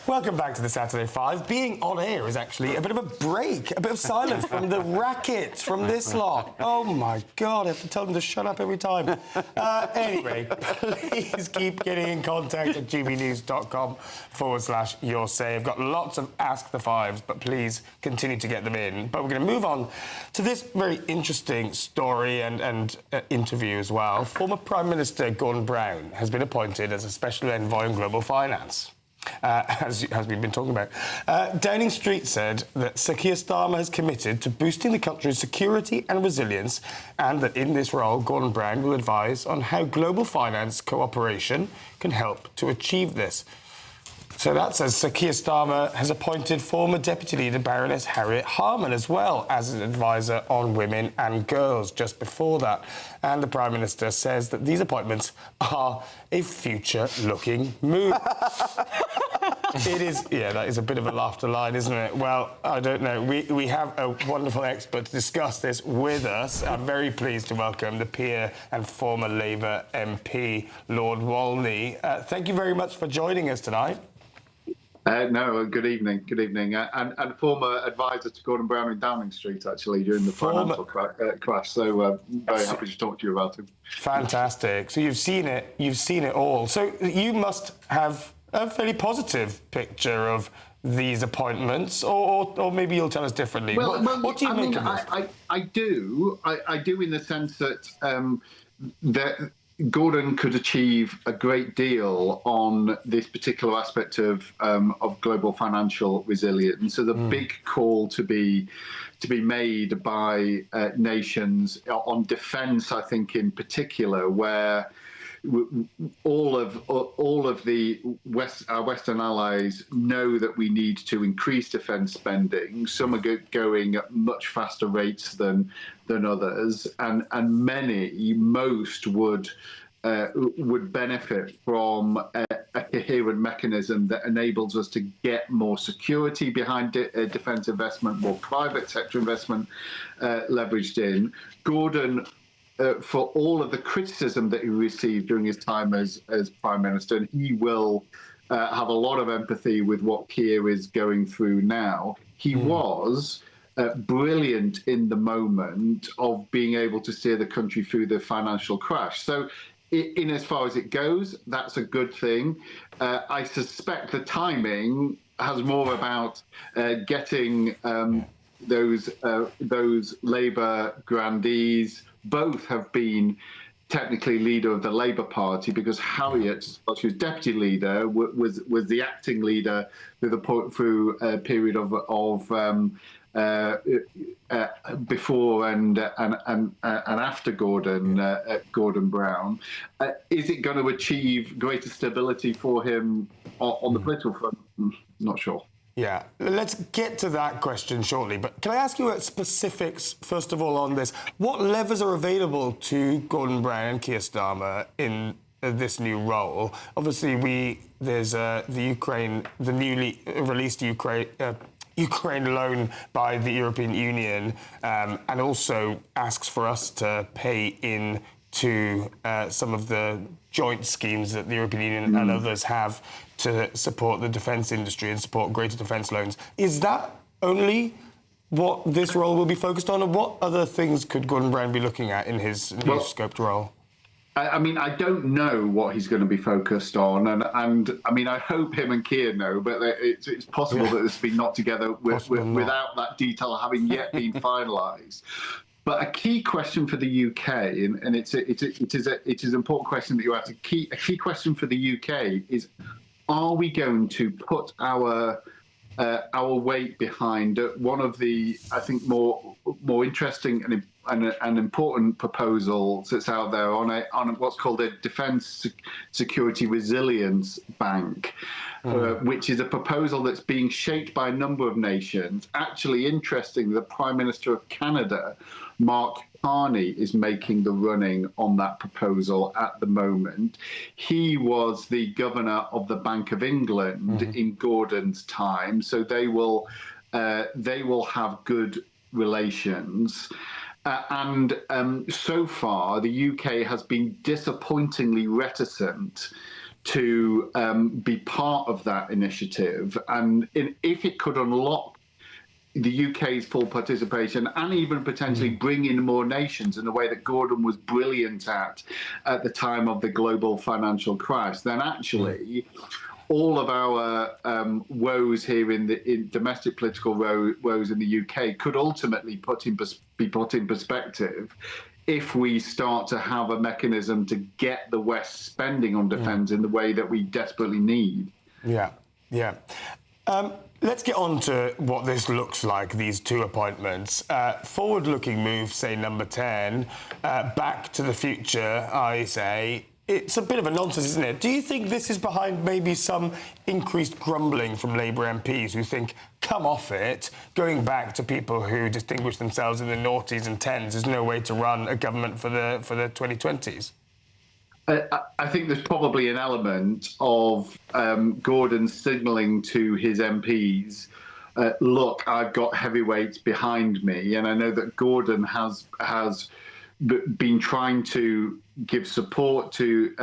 Welcome back to the Saturday 5. Being on air is actually a bit of a break, a bit of silence from the racket, from this lot. Oh, my God, I have to tell them to shut up every time. Anyway, please keep getting in contact at gbnews.com/your say. I've got lots of Ask the Fives, but please continue to get them in. But we're going to move on to this very interesting story and interview as well. Former Prime Minister Gordon Brown has been appointed as a special envoy on global finance. As we've been talking about. Downing Street said that Sir Keir Starmer has committed to boosting the country's security and resilience, and that in this role, Gordon Brown will advise on how global finance cooperation can help to achieve this. So that says Sir Keir Starmer has appointed former Deputy Leader Baroness Harriet Harman as well as an advisor on women and girls just before that. And the Prime Minister says that these appointments are a future-looking move. It is, yeah, that is a bit of a laughter line, isn't it? Well, I don't know. We have a wonderful expert to discuss this with us. I'm very pleased to welcome the peer and former Labour MP, Lord Walney. Thank you very much for joining us tonight. No, good evening. Good evening. And former advisor to Gordon Brown in Downing Street, actually, during the financial crash. So very happy to talk to you about him. Fantastic. So you've seen it all. So you must have a fairly positive picture of these appointments, or maybe you'll tell us differently. What do you make of this? I do in the sense that that Gordon could achieve a great deal on this particular aspect of global financial resilience. So the big call to be made by nations on defence, I think, in particular, where all of our Western allies know that we need to increase defence spending. Some are going at much faster rates than others, and most would benefit from a coherent mechanism that enables us to get more security behind defence investment, more private sector investment leveraged in. Gordon, for all of the criticism that he received during his time as Prime Minister, and he will have a lot of empathy with what Keir is going through now. He was brilliant in the moment of being able to steer the country through the financial crash. So in as far as it goes, that's a good thing. I suspect the timing has more about getting those Labour grandees. Both have been technically leader of the Labour Party, because Harriet, well, she was deputy leader, was the acting leader through a period of before and after Gordon Brown. Is it going to achieve greater stability for him on the political front? Not sure. Yeah, let's get to that question shortly. But can I ask you specifics, first of all, on this? What levers are available to Gordon Brown and Keir Starmer in this new role? Obviously, there's the newly released Ukraine loan by the European Union, and also asks for us to pay in to some of the joint schemes that the European Union and others have to support the defence industry and support greater defence loans. Is that only what this role will be focused on, or what other things could Gordon Brown be looking at in his new scoped role? I mean, I don't know what he's going to be focused on, and I mean, I hope him and Keir know, but it's possible that it's been knocked together without that detail having yet been finalised. But a key question for the UK, and it is an important question that you asked. A key question for the UK is: are we going to put our weight behind one of the, I think, more interesting and important proposals that's out there on what's called a Defence Security Resilience Bank, which is a proposal that's being shaped by a number of nations. Actually, interesting, the Prime Minister of Canada, Mark Carney, is making the running on that proposal at the moment. He was the governor of the Bank of England in Gordon's time, so they will have good relations. So far, the UK has been disappointingly reticent to be part of that initiative, and if it could unlock the UK's full participation and even potentially bring in more nations in the way that Gordon was brilliant at the time of the global financial crisis, then actually all of our woes here in domestic political woes in the UK could ultimately be put in perspective if we start to have a mechanism to get the West spending on defence in the way that we desperately need. Yeah. Let's get on to what this looks like, these two appointments. Forward-looking move, say number 10, Back to the Future, I say. It's a bit of a nonsense, isn't it? Do you think this is behind maybe some increased grumbling from Labour MPs who think, come off it, going back to people who distinguish themselves in the noughties and tens is no way to run a government for the 2020s? I think there's probably an element of Gordon signalling to his MPs, look, I've got heavyweights behind me. And I know that Gordon has been trying to give support to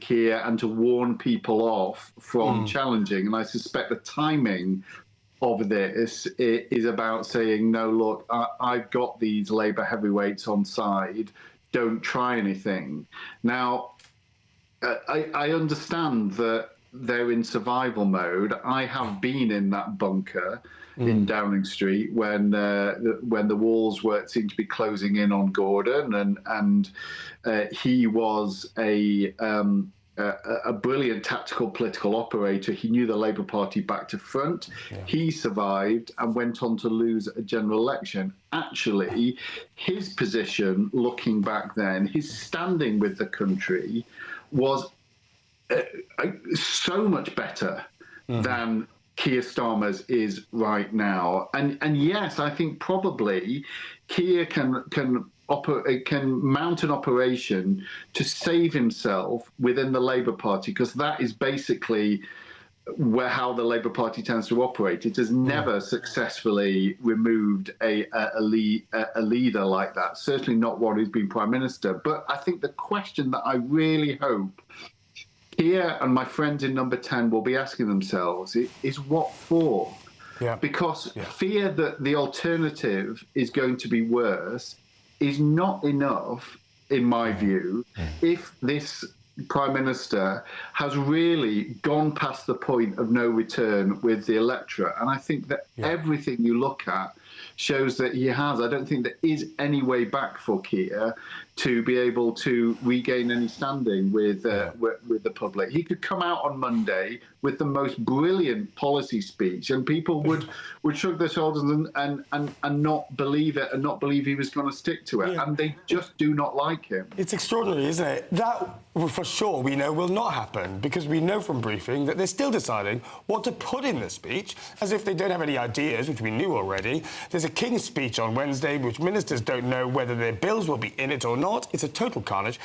Keir and to warn people off from challenging. And I suspect the timing of this is about saying, no, look, I've got these Labour heavyweights on side. Don't try anything. Now, I understand that they're in survival mode. I have been in that bunker in Downing Street when the walls seemed to be closing in on Gordon, and he was a brilliant tactical political operator. He knew the Labour Party back to front. Yeah. He survived and went on to lose a general election. Actually, his position, looking back then, his standing with the country was so much better than Keir Starmer's is right now. And yes, I think probably Keir can mount an operation to save himself within the Labour Party, because that is basically how the Labour Party tends to operate. It has never successfully removed a leader like that, certainly not one who's been Prime Minister. But I think the question that I really hope Keir and my friends in number 10 will be asking themselves is what for? Because fear that the alternative is going to be worse is not enough, in my view, if this Prime Minister has really gone past the point of no return with the electorate. And I think that everything you look at shows that he has. I don't think there is any way back for Keir to be able to regain any standing with the public. He could come out on Monday with the most brilliant policy speech, and people would shrug their shoulders and not believe it, and not believe he was going to stick to it. And they just do not like him. It's extraordinary, isn't it? That, for sure, we know will not happen, because we know from briefing that they're still deciding what to put in the speech, as if they don't have any ideas, which we knew already. There's a King's speech on Wednesday, which ministers don't know whether their bills will be in it or not. It's a total carnage.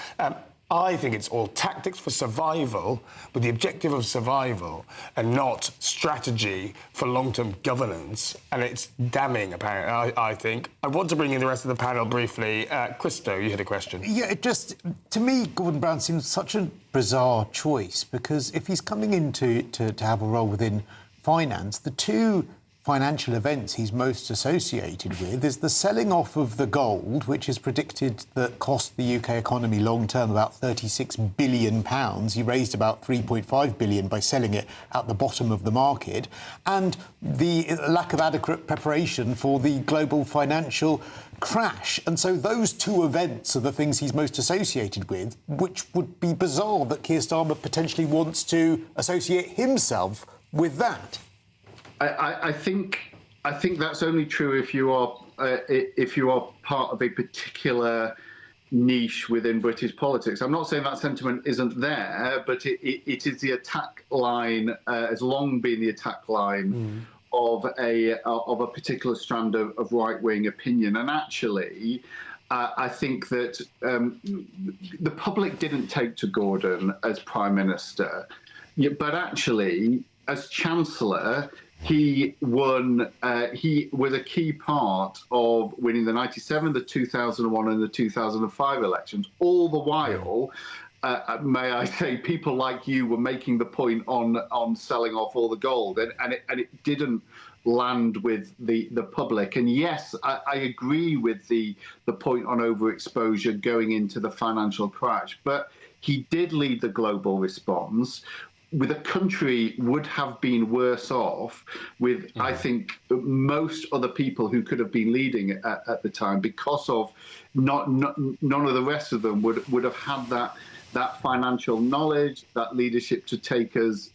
I think it's all tactics for survival, with the objective of survival, and not strategy for long-term governance. And it's damning, apparently, I think. I want to bring in the rest of the panel briefly. Christo, you had a question. Yeah, it just, to me, Gordon Brown seems such a bizarre choice, because if he's coming in to have a role within finance, the two financial events he's most associated with is the selling off of the gold, which is predicted that cost the UK economy long-term about £36 billion. He raised about £3.5 billion by selling it at the bottom of the market, and the lack of adequate preparation for the global financial crash. And so those two events are the things he's most associated with, which would be bizarre that Keir Starmer potentially wants to associate himself with that. I think that's only true if you are part of a particular niche within British politics. I'm not saying that sentiment isn't there, but it is the attack line, has long been the attack line of a particular strand of right-wing opinion. And actually, I think that the public didn't take to Gordon as Prime Minister, but actually, as Chancellor, he won. He was a key part of winning the 97, the 2001, and the 2005 elections. All the while, may I say, people like you were making the point on selling off all the gold, and it didn't land with the public. And yes, I agree with the point on overexposure going into the financial crash, but he did lead the global response. With a country would have been worse off with, I think, most other people who could have been leading at the time, because of none of the rest of them would have had that financial knowledge, that leadership to take us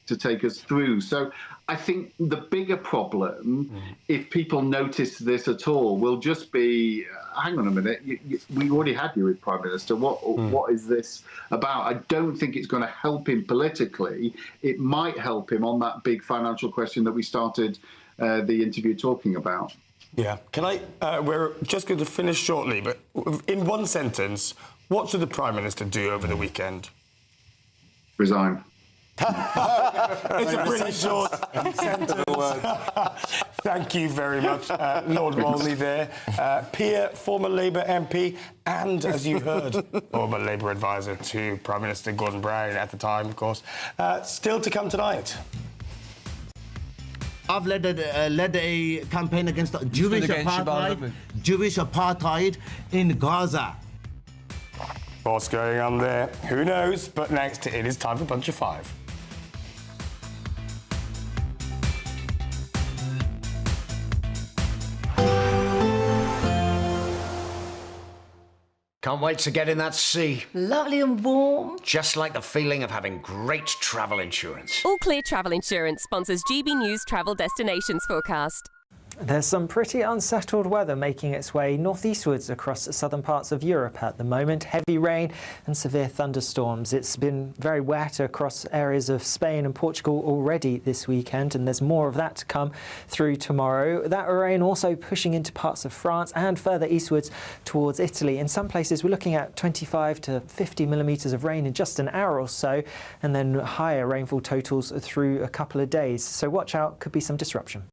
through. So I think the bigger problem, if people notice this at all, will just be, hang on a minute, we already had you as Prime Minister. What is this about? I don't think it's going to help him politically. It might help him on that big financial question that we started the interview talking about. Yeah. Can I? We're just going to finish shortly, but in one sentence, what should the Prime Minister do over the weekend? Resign. It's a pretty short sentence. Thank you very much, Lord Walney there. Peer, former Labour MP, and, as you heard, former Labour advisor to Prime Minister Gordon Brown at the time, of course. Still to come tonight. I've led a campaign against Jewish apartheid in Gaza. What's going on there? Who knows? But next, it is time for Bunch of Five. Can't wait to get in that sea. Lovely and warm. Just like the feeling of having great travel insurance. All Clear Travel Insurance sponsors GB News travel destinations forecast. There's some pretty unsettled weather making its way northeastwards across southern parts of Europe at the moment. Heavy rain and severe thunderstorms. It's been very wet across areas of Spain and Portugal already this weekend, and there's more of that to come through tomorrow. That rain also pushing into parts of France and further eastwards towards Italy. In some places we're looking at 25 to 50 millimetres of rain in just an hour or so, and then higher rainfall totals through a couple of days. So watch out, could be some disruption.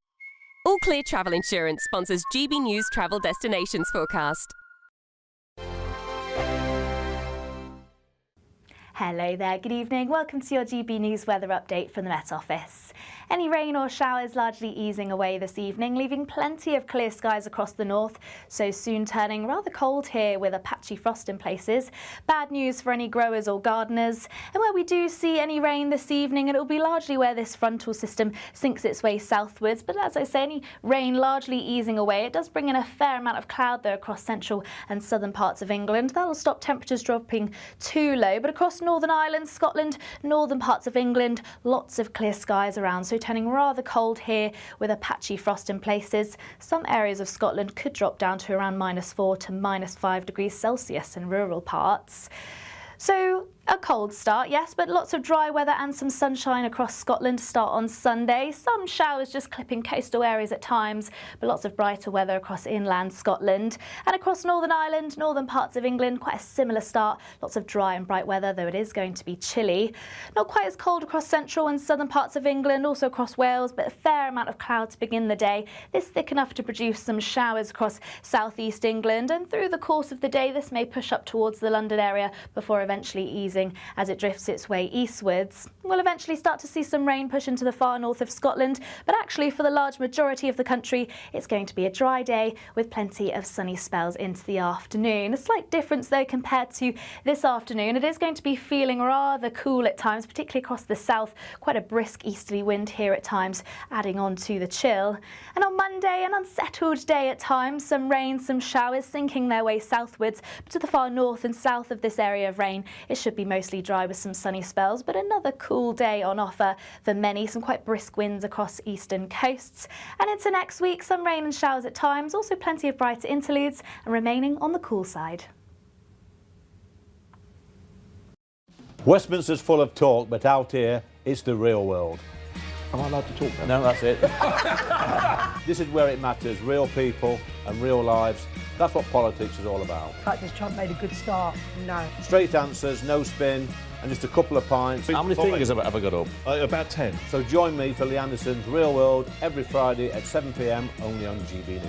All Clear Travel Insurance sponsors GB News travel destinations forecast. Hello there, good evening. Welcome to your GB News weather update from the Met Office. Any rain or showers largely easing away this evening, leaving plenty of clear skies across the north, so soon turning rather cold here with a patchy frost in places. Bad news for any growers or gardeners. And where we do see any rain this evening, it'll be largely where this frontal system sinks its way southwards. But as I say, any rain largely easing away. It does bring in a fair amount of cloud though across central and southern parts of England. That'll stop temperatures dropping too low. But across Northern Ireland, Scotland, northern parts of England, lots of clear skies around, so turning rather cold here with a patchy frost in places. Some areas of Scotland could drop down to around -4 to -5 degrees Celsius in rural parts. So a cold start, yes, but lots of dry weather and some sunshine across Scotland to start on Sunday. Some showers just clipping coastal areas at times, but lots of brighter weather across inland Scotland. And across Northern Ireland, northern parts of England, quite a similar start. Lots of dry and bright weather, though it is going to be chilly. Not quite as cold across central and southern parts of England, also across Wales, but a fair amount of cloud to begin the day. This thick enough to produce some showers across southeast England. And through the course of the day, this may push up towards the London area before eventually easing as it drifts its way eastwards. We'll eventually start to see some rain push into the far north of Scotland, but actually for the large majority of the country, it's going to be a dry day with plenty of sunny spells into the afternoon. A slight difference though compared to this afternoon. It is going to be feeling rather cool at times, particularly across the south. Quite a brisk easterly wind here at times, adding on to the chill. And on Monday, an unsettled day at times. Some rain, some showers sinking their way southwards, but to the far north and south of this area of rain, it should be mostly dry with some sunny spells, but another cool day on offer for many. Some quite brisk winds across eastern coasts. And into next week, some rain and showers at times, also plenty of brighter interludes and remaining on the cool side. Westminster's full of talk, but out here, it's the real world. Am I allowed to talk then? No, that's it. This is where it matters, real people and real lives. That's what politics is all about. In fact, has Trump made a good start? No. Straight answers, no spin, and just a couple of pints. How many fingers have I got up? About 10. So join me for Lee Anderson's Real World every Friday at 7 p.m. only on GB News.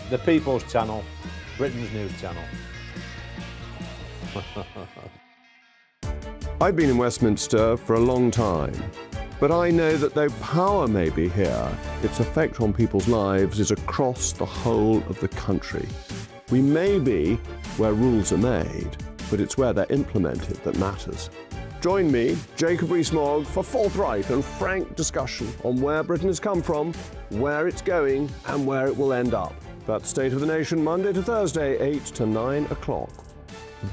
The People's Channel, Britain's news channel. I've been in Westminster for a long time, but I know that though power may be here, its effect on people's lives is across the whole of the country. We may be where rules are made, but it's where they're implemented that matters. Join me, Jacob Rees-Mogg, for forthright and frank discussion on where Britain has come from, where it's going, and where it will end up. That's State of the Nation, Monday to Thursday, 8 to 9 o'clock.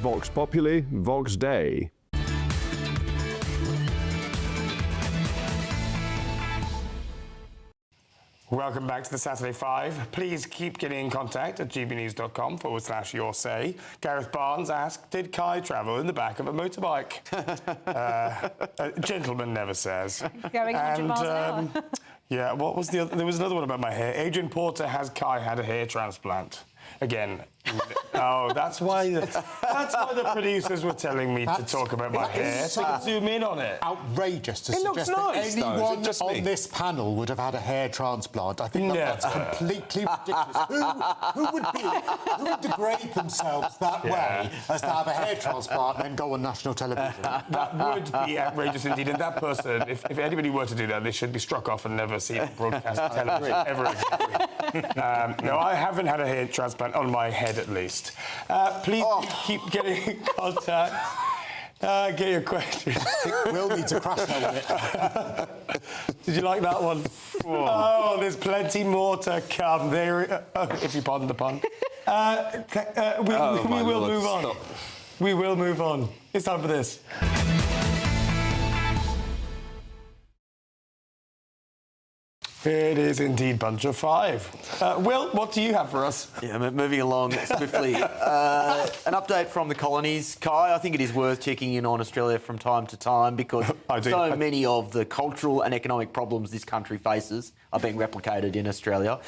Vox Populi, Vox Dei. Welcome back to the Saturday 5. Please keep getting in contact at gbnews.com/your say. Gareth Barnes asked, did Kai travel in the back of a motorbike? A gentleman never says. Going 100 miles an hour. Yeah, what was the other? There was another one about my hair. Adrian Porter, has Kai had a hair transplant? Again, oh, that's why the producers were telling me to talk about my hair, so I could zoom in on it. Outrageous to It looks suggest nice, that though. anyone on this panel would have had a hair transplant. I think that's completely ridiculous. Who would degrade themselves that way as to have a hair transplant and then go on national television? That would be outrageous indeed. And that person, if anybody were to do that, they should be struck off and never see broadcast television ever again. No, I haven't had a hair transplant on my head, at least. Please keep getting in contact. Get your questions. We'll need to crash that with it. Did you like that one? Oh, there's plenty more to come. There, if you pardon the pun. We will move on. Stop. We will move on. It's time for this. It is indeed Bunch of Five. Will, what do you have for us? Yeah, moving along swiftly. An update from the colonies. Kai, I think it is worth checking in on Australia from time to time because many of the cultural and economic problems this country faces are being replicated in Australia.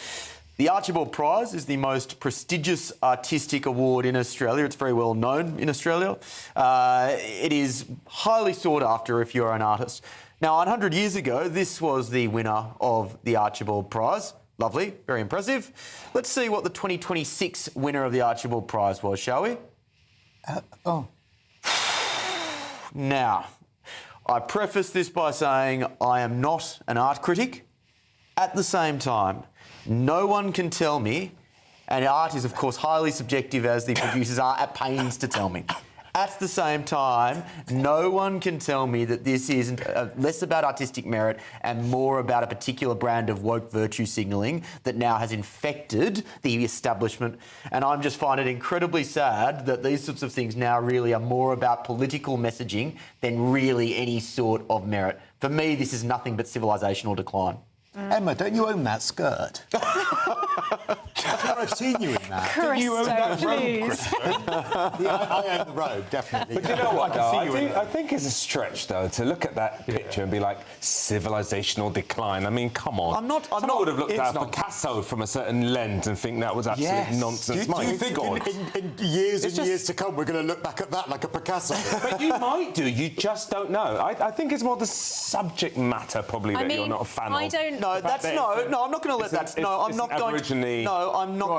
The Archibald Prize is the most prestigious artistic award in Australia. It's very well known in Australia. It is highly sought after if you're an artist. Now, 100 years ago, this was the winner of the Archibald Prize. Lovely, very impressive. Let's see what the 2026 winner of the Archibald Prize was, shall we? Now, I preface this by saying I am not an art critic. At the same time, no one can tell me, and art is, of course, highly subjective, as the producers are at pains to tell me. At the same time, no one can tell me that this isn't less about artistic merit and more about a particular brand of woke virtue signalling that now has infected the establishment. And I just find it incredibly sad that these sorts of things now really are more about political messaging than really any sort of merit. For me, this is nothing but civilisational decline. Emma, don't you own that skirt? I've seen you in that. Christo, you own that please. I own the robe, definitely. But you know what, though? I think it's a stretch, though, to look at that picture and be like, civilisational decline. I mean, come on. Someone would have looked at Picasso from a certain lens and think that was absolute nonsense. Do you think in years and years to come we're going to look back at that like a Picasso? But you might do. You just don't know. I think it's more the subject matter, probably, that you're not a fan of. No, I'm not going to let that. I'm not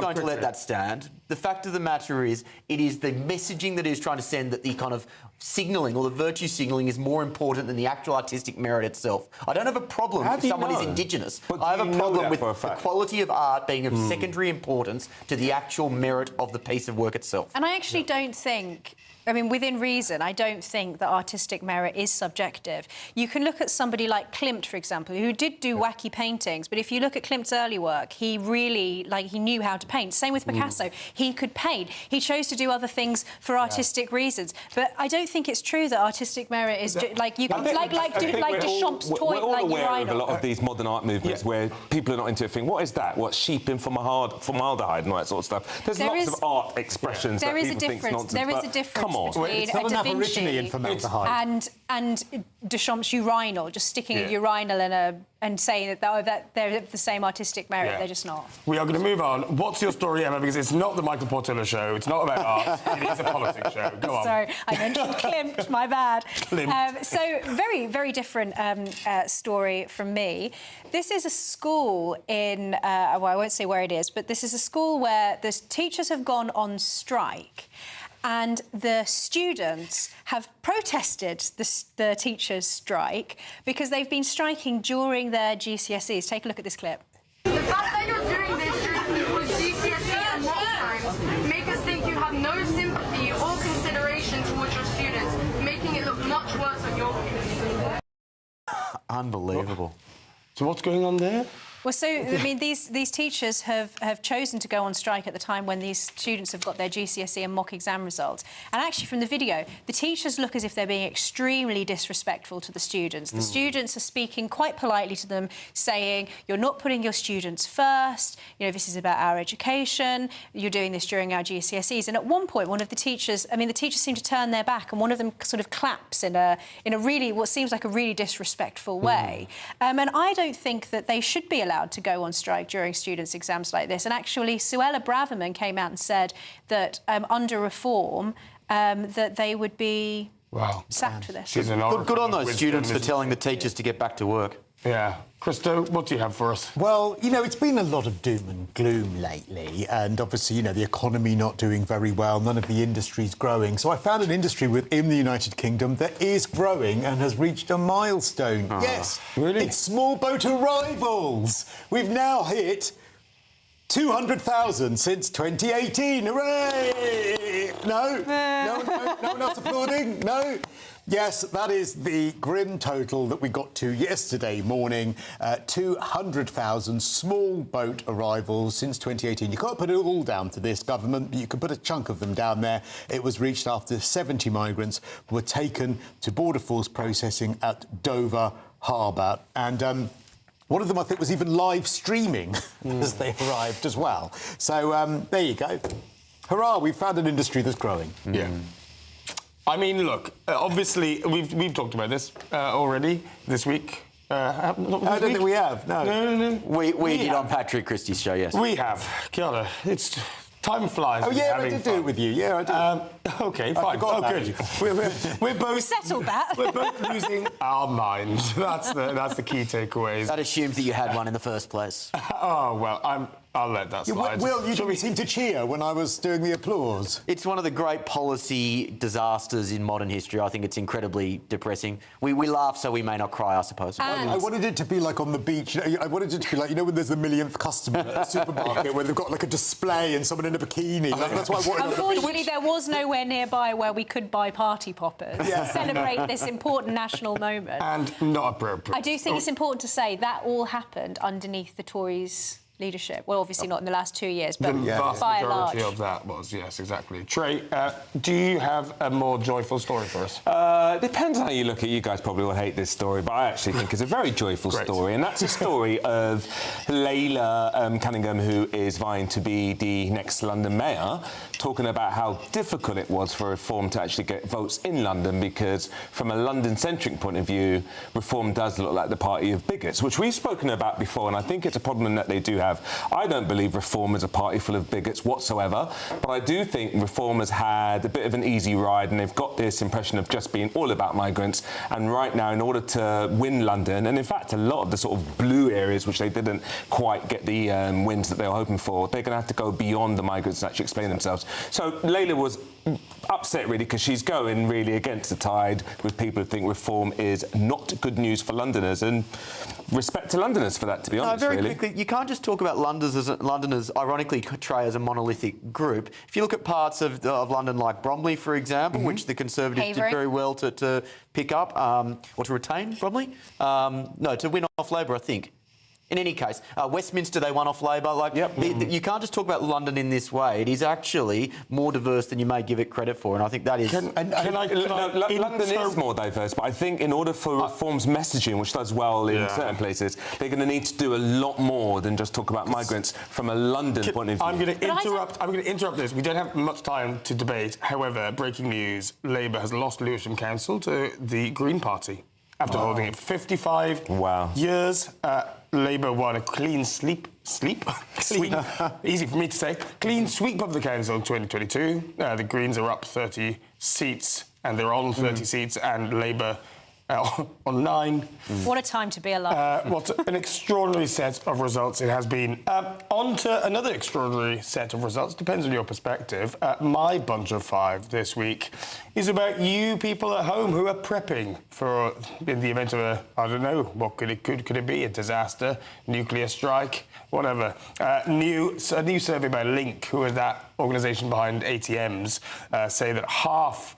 going to let that stand. The fact of the matter is, it is the messaging that is trying to send that the kind of signalling or the virtue signalling is more important than the actual artistic merit itself. I don't have a problem if someone is Indigenous. I have a problem with the quality of art being of secondary importance to the actual merit of the piece of work itself. And I actually don't think, I mean, within reason, I don't think that artistic merit is subjective. You can look at somebody like Klimt, for example, who did do wacky paintings, but if you look at Klimt's early work, he really, he knew how to paint. Same with Picasso. He could paint. He chose to do other things for artistic reasons. But I don't think it's true that artistic merit is, like Duchamp's toy, we're all aware of a lot of these modern art movements where people are not into it, think, what is that? What, sheeping formaldehyde and all that sort of stuff? There's lots of art expressions that people think is nonsense. There is a difference between a Da Vinci and Duchamp's urinal, just sticking a urinal in and saying that they're the same artistic merit. They're just not. We are going to move on. What's your story, Emma? Because it's not the Michael Portillo show. It's not about art. It is a politics show. Go on. Sorry, I mentioned Klimt. My bad. So very, very different story from me. This is a school in, well, I won't say where it is, but this is a school where the teachers have gone on strike. and the students have protested the teachers' strike because they've been striking during their GCSEs. Take a look at this clip. The fact that you're doing this during GCSE and mock times make us think you have no sympathy or consideration towards your students, making it look much worse on your case. Unbelievable. So what's going on there? Well, so, I mean, these teachers have chosen to go on strike at the time when these students have got their GCSE and mock exam results. And actually, from the video, the teachers look as if they're being extremely disrespectful to the students. The students are speaking quite politely to them, saying, you're not putting your students first, you know, this is about our education, you're doing this during our GCSEs. And at one point, one of the teachers, I mean, the teachers seem to turn their back, and one of them sort of claps in a really, what seems like a really disrespectful way. And I don't think that they should be allowed to go on strike during students' exams like this. And actually, Suella Braverman came out and said that under reform, that they would be sacked for this. Good on those students for telling the teachers to get back to work. Yeah. Christo, what do you have for us? Well, you know, it's been a lot of doom and gloom lately, and obviously, you know, the economy not doing very well, none of the industry's growing. So I found an industry within the United Kingdom that is growing and has reached a milestone. Yes, really? It's small boat arrivals. We've now hit 200,000 since 2018. Hooray! No one else applauding? No? Yes, that is the grim total that we got to yesterday morning. 200,000 small boat arrivals since 2018. You can't put it all down to this government, but you can put a chunk of them down there. It was reached after 70 migrants were taken to border force processing at Dover Harbour. And one of them, I think, was even live streaming as they arrived as well. So there you go. Hurrah, we've found an industry that's growing. Yeah. I mean, look, obviously, we've talked about this already this week. I don't think we have, no. No. We did on Patrick Christie's show, yes. We have. Kia ora. It's... Time flies. Oh, yeah, I did do it with you. Yeah, I did. OK, fine. Oh, good. We're both... settled that. We're both losing our minds. That's the key takeaways. That assumes that you had one in the first place. Oh, well, I'll let that slide. Will, you didn't seem to cheer when I was doing the applause. It's one of the great policy disasters in modern history. I think it's incredibly depressing. We laugh so we may not cry, I suppose. I wanted it to be like on the beach. I wanted it to be like, you know, when there's the millionth customer at a supermarket where they've got like a display and someone in a bikini. Like, that's what I wanted. Unfortunately, there was nowhere nearby where we could buy party poppers to celebrate this important national moment. And not appropriate. I do think it's important to say that all happened underneath the Tories' leadership. Well, obviously not in the last 2 years, but the vast by and large. majority of that was, yes, exactly. Trey, do you have a more joyful story for us? Depends on how you look at it. You guys probably will hate this story, but I actually think it's a very joyful story, and that's a story of Layla Cunningham, who is vying to be the next London mayor, talking about how difficult it was for Reform to actually get votes in London, because from a London-centric point of view, Reform does look like the party of bigots, which we've spoken about before, and I think it's a problem that they do have. I don't believe Reform is a party full of bigots whatsoever, but I do think Reform has had a bit of an easy ride, and they've got this impression of just being all about migrants. And right now, in order to win London, and in fact a lot of the sort of blue areas which they didn't quite get the wins that they were hoping for, they're going to have to go beyond the migrants and actually explain themselves. So Layla was upset really because she's going really against the tide with people who think Reform is not good news for Londoners, and respect to Londoners for that, to be honest. Very quickly, you can't just talk about Londoners, ironically, Trey, as a monolithic group. If you look at parts of London like Bromley, for example, which the Conservatives did very well to pick up, or to retain, Bromley? No, to win off Labor, I think. In any case, Westminster, they won off Labor. Like, you can't just talk about London in this way. It is actually more diverse than you may give it credit for, and I think that is... London is more diverse, but I think in order for Reform's messaging, which does well in certain places, they're going to need to do a lot more than just talk about migrants from a London point of view. I'm going to interrupt this. We don't have much time to debate. However, breaking news, Labour has lost Lewisham Council to the Green Party after holding it for 55 years. Labour won a clean sweep, easy for me to say, clean sweep of the council in 2022. The Greens are up 30 seats, and they're on 30 seats, and Labour on 9. What a time to be alive. What an extraordinary set of results it has been. On to another extraordinary set of results. Depends on your perspective. My bunch of 5 this week is about you people at home who are prepping for, in the event of a, I don't know, what could it be? A disaster, nuclear strike, whatever. A new survey by Link, who is that organisation behind ATMs, say that half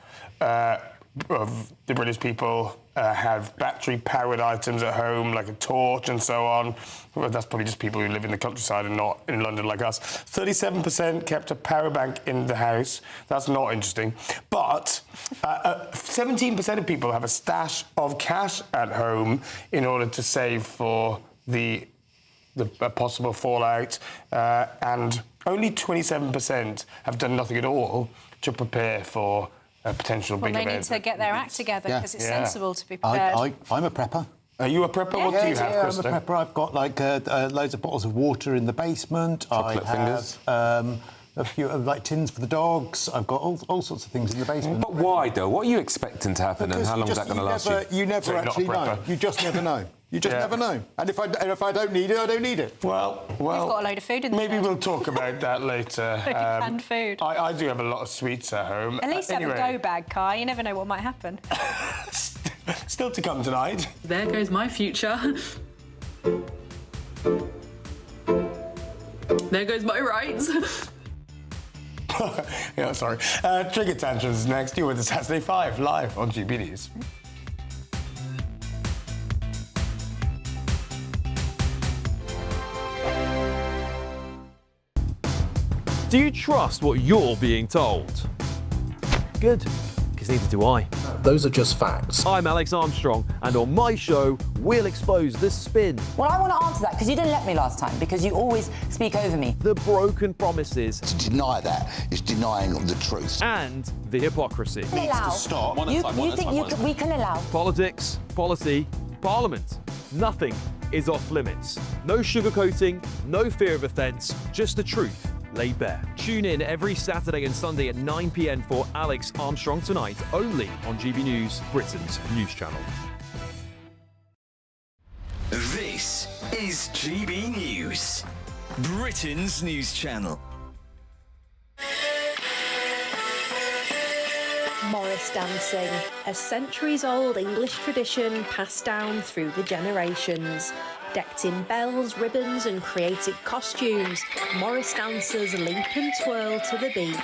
of the British people have battery-powered items at home, like a torch and so on. Well, that's probably just people who live in the countryside and not in London like us. 37% kept a power bank in the house. That's not interesting. But 17% of people have a stash of cash at home in order to save for the possible fallout, and only 27% have done nothing at all to prepare for a potential big event. They need to get their act together because it's sensible to be prepared. I'm a prepper. Are you a prepper? What do you have, Krista? I'm a prepper. I've got like loads of bottles of water in the basement. Chocolate fingers. A few like tins for the dogs. I've got all sorts of things in the basement. But why, though? What are you expecting to happen, and how long is that going to last you? You never actually know. You just never know. You just never know. And if I don't need it, I don't need it. Well, We've got a load of food in the maybe we'll talk about that later. Canned food. I do have a lot of sweets at home. At least anyway. have a go bag, Kai. You never know what might happen. Still to come tonight. There goes my future. There goes my rights. Yeah, sorry. Trigger Tantrums next. You're with the Saturday 5 live on GB News. Do you trust what you're being told? Good, because neither do I. Those are just facts. I'm Alex Armstrong, and on my show, we'll expose the spin. Well, I want to answer that because you didn't let me last time, because you always speak over me. The broken promises. To deny that is denying the truth. And the hypocrisy. Needs to stop. You think we can allow? Politics, policy, parliament. Nothing is off limits. No sugarcoating, no fear of offence, just the truth laid bare. Tune in every Saturday and Sunday at 9 p.m. for Alex Armstrong Tonight, only on GB News, Britain's news channel. This is GB News, Britain's news channel. Morris dancing, a centuries-old English tradition passed down through the generations. Decked in bells, ribbons and creative costumes, Morris dancers leap and twirl to the beat.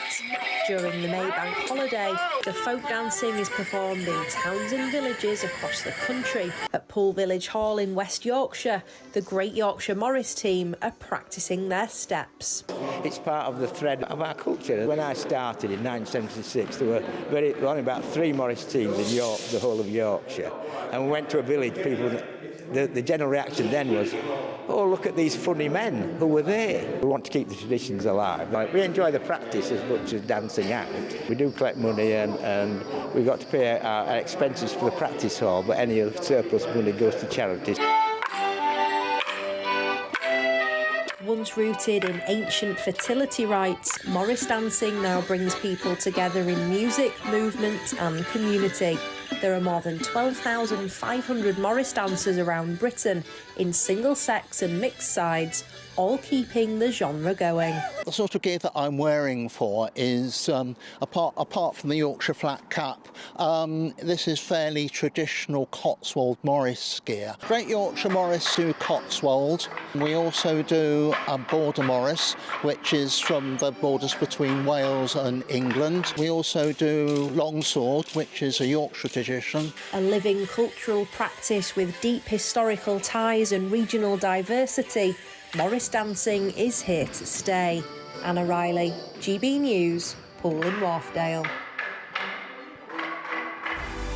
During the Maybank holiday, the folk dancing is performed in towns and villages across the country. At Poole Village Hall in West Yorkshire, the Great Yorkshire Morris team are practising their steps. It's part of the thread of our culture. When I started in 1976, there were only about 3 Morris teams in the whole of Yorkshire. And we went to a village, the general reaction then was, oh, look at these funny men who were there. We want to keep the traditions alive. We enjoy the practice as much as dancing out. We do collect money and we've got to pay our expenses for the practice hall, but any of the surplus money goes to charities. Once rooted in ancient fertility rites, Morris dancing now brings people together in music, movement and community. There are more than 12,500 Morris dancers around Britain in single-sex and mixed sides, all keeping the genre going. The sort of gear that I'm wearing for is, apart from the Yorkshire Flat Cap, this is fairly traditional Cotswold Morris gear. Great Yorkshire Morris do Cotswold. We also do Border Morris, which is from the borders between Wales and England. We also do Longsword, which is a Yorkshire tradition. A living cultural practice with deep historical ties and regional diversity, Morris dancing is here to stay. Anna Riley, GB News, Poole and Wharfdale.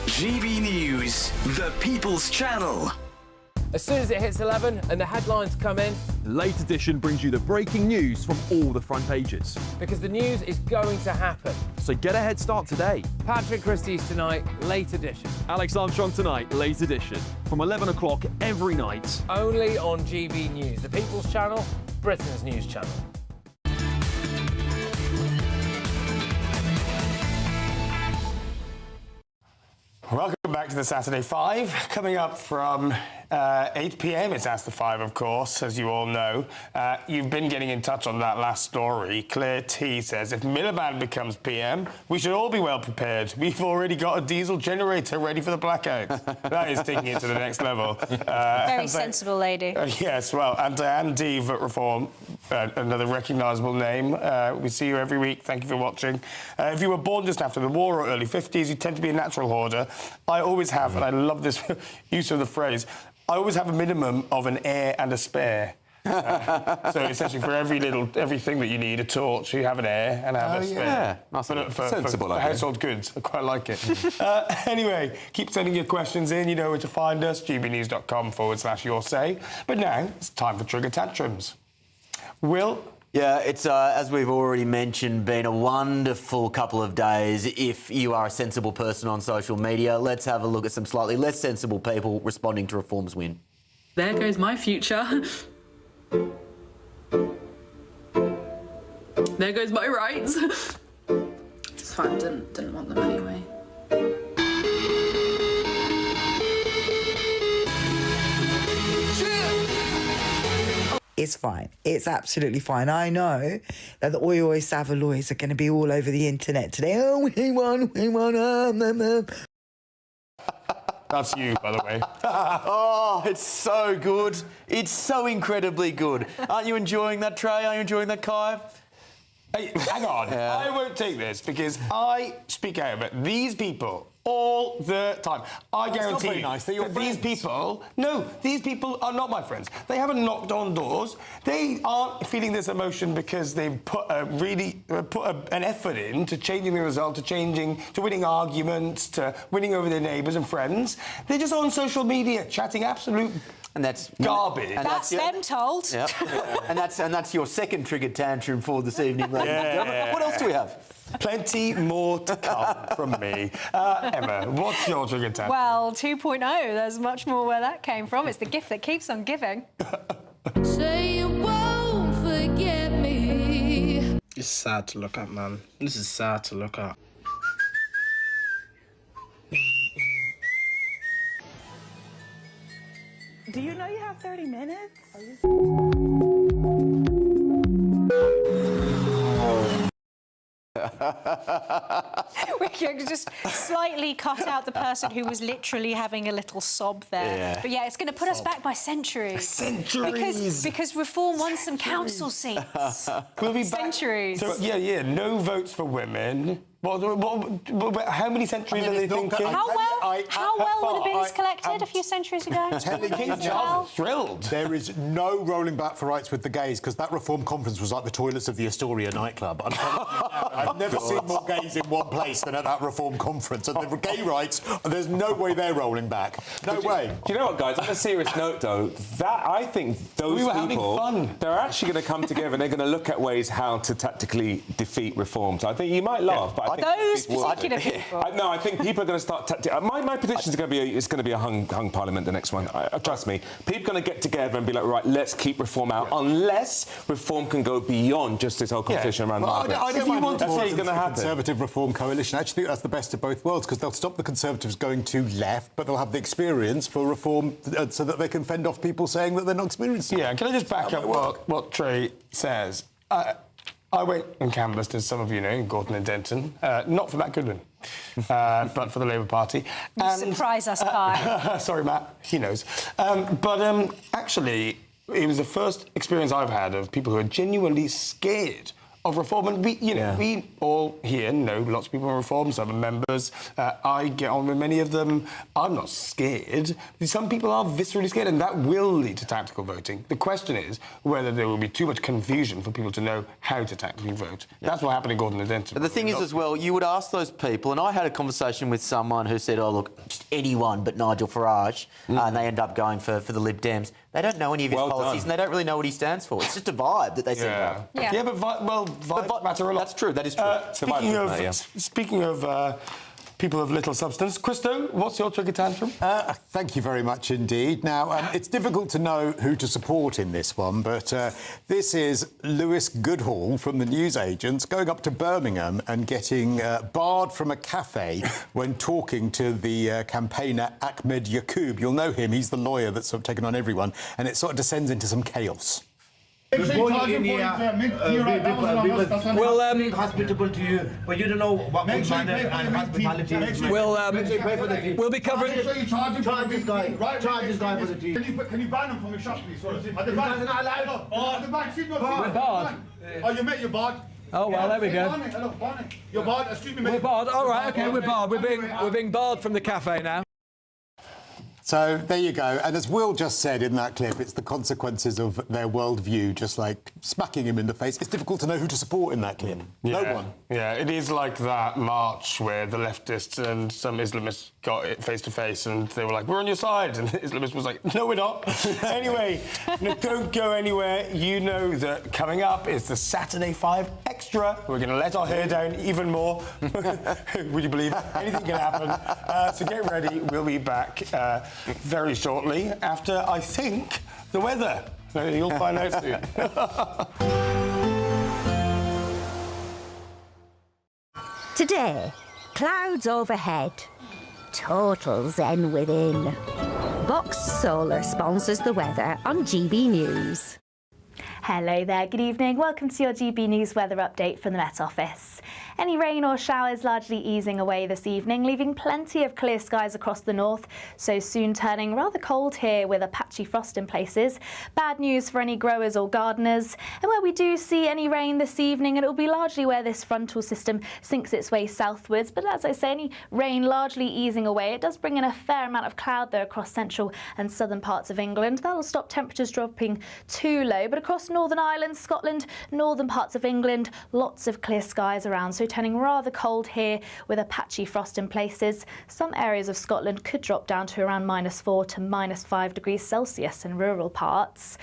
GB News, the People's Channel. As soon as it hits 11 and the headlines come in, Late Edition brings you the breaking news from all the front pages. because the news is going to happen. So get a head start today. Patrick Christie's Tonight, Late Edition. Alex Armstrong Tonight, Late Edition. From 11 o'clock every night. Only on GB News, the People's Channel, Britain's news channel. Welcome back to the Saturday 5. Coming up from 8 p.m, it's Ask the 5, of course, as you all know. You've been getting in touch on that last story. Claire T says, if Miliband becomes PM, we should all be well prepared. We've already got a diesel generator ready for the blackouts. That is taking it to the next level. Very sensible lady. Yes, well, and Diane D, Vote Reform, another recognisable name. We see you every week. Thank you for watching. If you were born just after the war or early 50s, you tend to be a natural hoarder. I always have, and I love this use of the phrase, I always have a minimum of an heir and a spare. So essentially, for everything that you need, a torch, you have an heir and have a spare. Yeah, for household goods, I quite like it. Anyway, keep sending your questions in. You know where to find us, gbnews.com/your say. But now it's time for Trigger Tantrums. Will? Yeah, it's, as we've already mentioned, been a wonderful couple of days. If you are a sensible person on social media, let's have a look at some slightly less sensible people responding to Reform's win. There goes my future. There goes my rights. It's fine, didn't want them anyway. It's fine. It's absolutely fine. I know that the Oi Savaloys are going to be all over the internet today. Oh, we won. That's you, by the way. Oh, it's so good. It's so incredibly good. Aren't you enjoying that, Trey? Are you enjoying that, Kai? Hey, hang on. Yeah. I won't take this because I speak out about these people all the time. I guarantee that these people... No, these people are not my friends. They haven't knocked on doors. They aren't feeling this emotion because they've put an effort into changing the result, to winning arguments, to winning over their neighbours and friends. They're just on social media chatting absolute... And that's garbage. And that's them told. Yep. and that's your second triggered tantrum for this evening, ladies and gentlemen. What else do we have? Plenty more to come from me. Emma, what's your trigger tantrum? Well, 2.0, there's much more where that came from. It's the gift that keeps on giving. Say you won't forget me. It's sad to look at, man. This is sad to look at. Do you know you have 30 minutes? We can just slightly cut out the person who was literally having a little sob there. Yeah. But yeah, it's going to put us back by centuries. Centuries! Because Reform won some council seats. We'll be centuries. Back. So, yeah, no votes for women. How many centuries are they thinking? How well were the bins collected a few centuries ago? King Charles is thrilled. There is no rolling back for rights with the gays because that Reform conference was like the toilets of the Astoria nightclub. I've never seen more gays in one place than at that Reform conference. And the gay rights, there's no way they're rolling back. No way. Do you know what, guys? On a serious note, though, I think those people... having fun. They're actually going to come together and they're going to look at ways how to tactically defeat Reform. So I think you might laugh, but I think... Those particular people. No, I think people are going to start... My prediction is going to be a hung Parliament, the next one. Trust me. People are going to get together and be like, right, let's keep Reform out, unless Reform can go beyond just this whole competition around Margaret. I don't mind that's what's going to happen. Conservative Reform coalition. I actually think that's the best of both worlds because they'll stop the Conservatives going too left, but they'll have the experience for Reform so that they can fend off people saying that they're not experienced. Yeah, can I just back up what Trey says? I went and canvassed, as some of you know, in Gorton and Denton, not for Matt Goodwin, but for the Labour Party. Surprise us, Pie. Sorry, Matt, he knows. Actually, it was the first experience I've had of people who are genuinely scared of Reform. And we all here know lots of people in Reform, some are members. I get on with many of them. I'm not scared. Some people are viscerally scared, and that will lead to tactical voting. The question is whether there will be too much confusion for people to know how to tactically vote. Yeah. That's what happened in Gordon and Denton. But the thing is, as well, you would ask those people, and I had a conversation with someone who said, oh, look, just anyone but Nigel Farage, and they end up going for the Lib Dems. They don't know any of his policies, and they don't really know what he stands for. It's just a vibe that they seem to have. Yeah, but vibes matter a lot. That's true. That is true. Speaking of people of little substance. Christo, what's your trigger tantrum? Thank you very much indeed. Now, it's difficult to know who to support in this one, but this is Lewis Goodhall from the newsagents going up to Birmingham and getting barred from a cafe when talking to the campaigner Ahmed Yaqub. You'll know him. He's the lawyer that's sort of taken on everyone, and it sort of descends into some chaos. We'll, hospitable to you, but you don't know what good manner and hospitality is. We'll be covering. Charge this guy. Charge this guy for the tea. Can you ban him from the shop, please? Are the bans not allowed? We're barred. Oh, you met your barred. Oh well, there we go. You're barred. Excuse me, mate. We're barred. All right, okay, we're barred. We're being barred from the cafe now. So there you go. And as Will just said in that clip, it's the consequences of their worldview, just like smacking him in the face. It's difficult to know who to support in that clip. Yeah. No one. Yeah, it is like that march where the leftists and some Islamists got it face to face and they were like, we're on your side. And the Islamist was like, no, we're not. Anyway, don't go anywhere. You know that coming up is the Saturday 5 Extra. We're going to let our hair down even more. Would you believe it? Anything can happen. So get ready. We'll be back very shortly after, I think, the weather. You'll find out soon. Today, clouds overhead, total zen within. Boxed Solar sponsors the weather on GB News. Hello there, good evening. Welcome to your GB News weather update from the Met Office. Any rain or showers largely easing away this evening, leaving plenty of clear skies across the north, so soon turning rather cold here with a patchy frost in places. Bad news for any growers or gardeners. And where we do see any rain this evening, it will be largely where this frontal system sinks its way southwards. But as I say, any rain largely easing away. It does bring in a fair amount of cloud though across central and southern parts of England. That will stop temperatures dropping too low. But across Northern Ireland, Scotland, northern parts of England, lots of clear skies around. So turning rather cold here with a patchy frost in places. Some areas of Scotland could drop down to around -4 to -5 degrees Celsius in rural parts.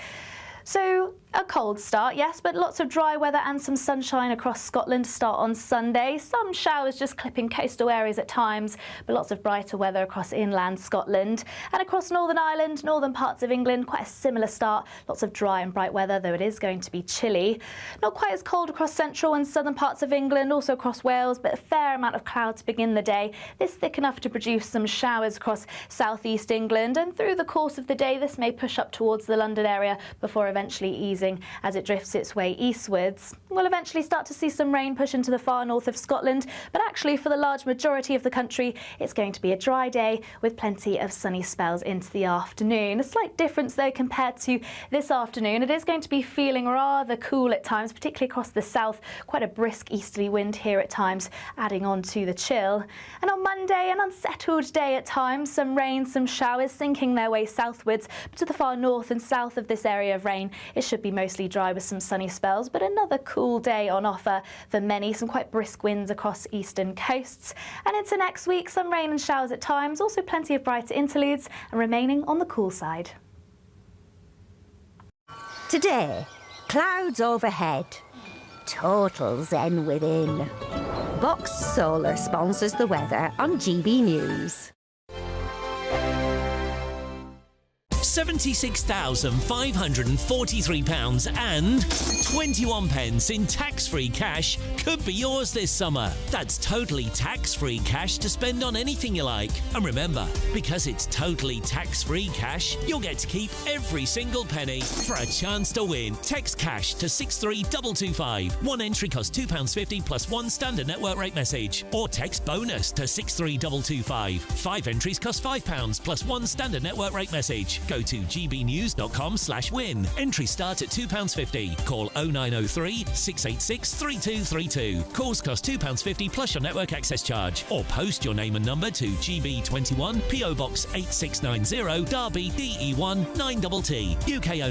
So a cold start, yes, but lots of dry weather and some sunshine across Scotland to start on Sunday. Some showers just clipping coastal areas at times, but lots of brighter weather across inland Scotland. And across Northern Ireland, northern parts of England, quite a similar start. Lots of dry and bright weather, though it is going to be chilly. Not quite as cold across central and southern parts of England, also across Wales, but a fair amount of cloud to begin the day. This thick enough to produce some showers across southeast England. And through the course of the day, this may push up towards the London area before eventually easing as it drifts its way eastwards. We'll eventually start to see some rain push into the far north of Scotland, but actually for the large majority of the country, it's going to be a dry day with plenty of sunny spells into the afternoon. A slight difference though compared to this afternoon. It is going to be feeling rather cool at times, particularly across the south. Quite a brisk easterly wind here at times, adding on to the chill. And on Monday, an unsettled day at times. Some rain, some showers sinking their way southwards, but to the far north and south of this area of rain, it should be mostly dry with some sunny spells, but another cool day on offer for many. Some quite brisk winds across eastern coasts. And into next week, some rain and showers at times, also plenty of brighter interludes and remaining on the cool side. Today, clouds overhead, total zen within. Boxed Solar sponsors the weather on GB News. £76,543 and 21 pence in tax-free cash could be yours this summer. That's totally tax-free cash to spend on anything you like. And remember, because it's totally tax-free cash, you'll get to keep every single penny for a chance to win. Text cash to 63225. One entry costs £2.50 plus one standard network rate message. Or text bonus to 63225. 5 entries cost £5 plus one standard network rate message. Go to gbnews.com/win. Entries start at £2.50. Call 0903 686 3232. Calls cost £2.50 plus your network access charge. Or post your name and number to GB21 PO Box 8690 Derby DE1 9TT. UK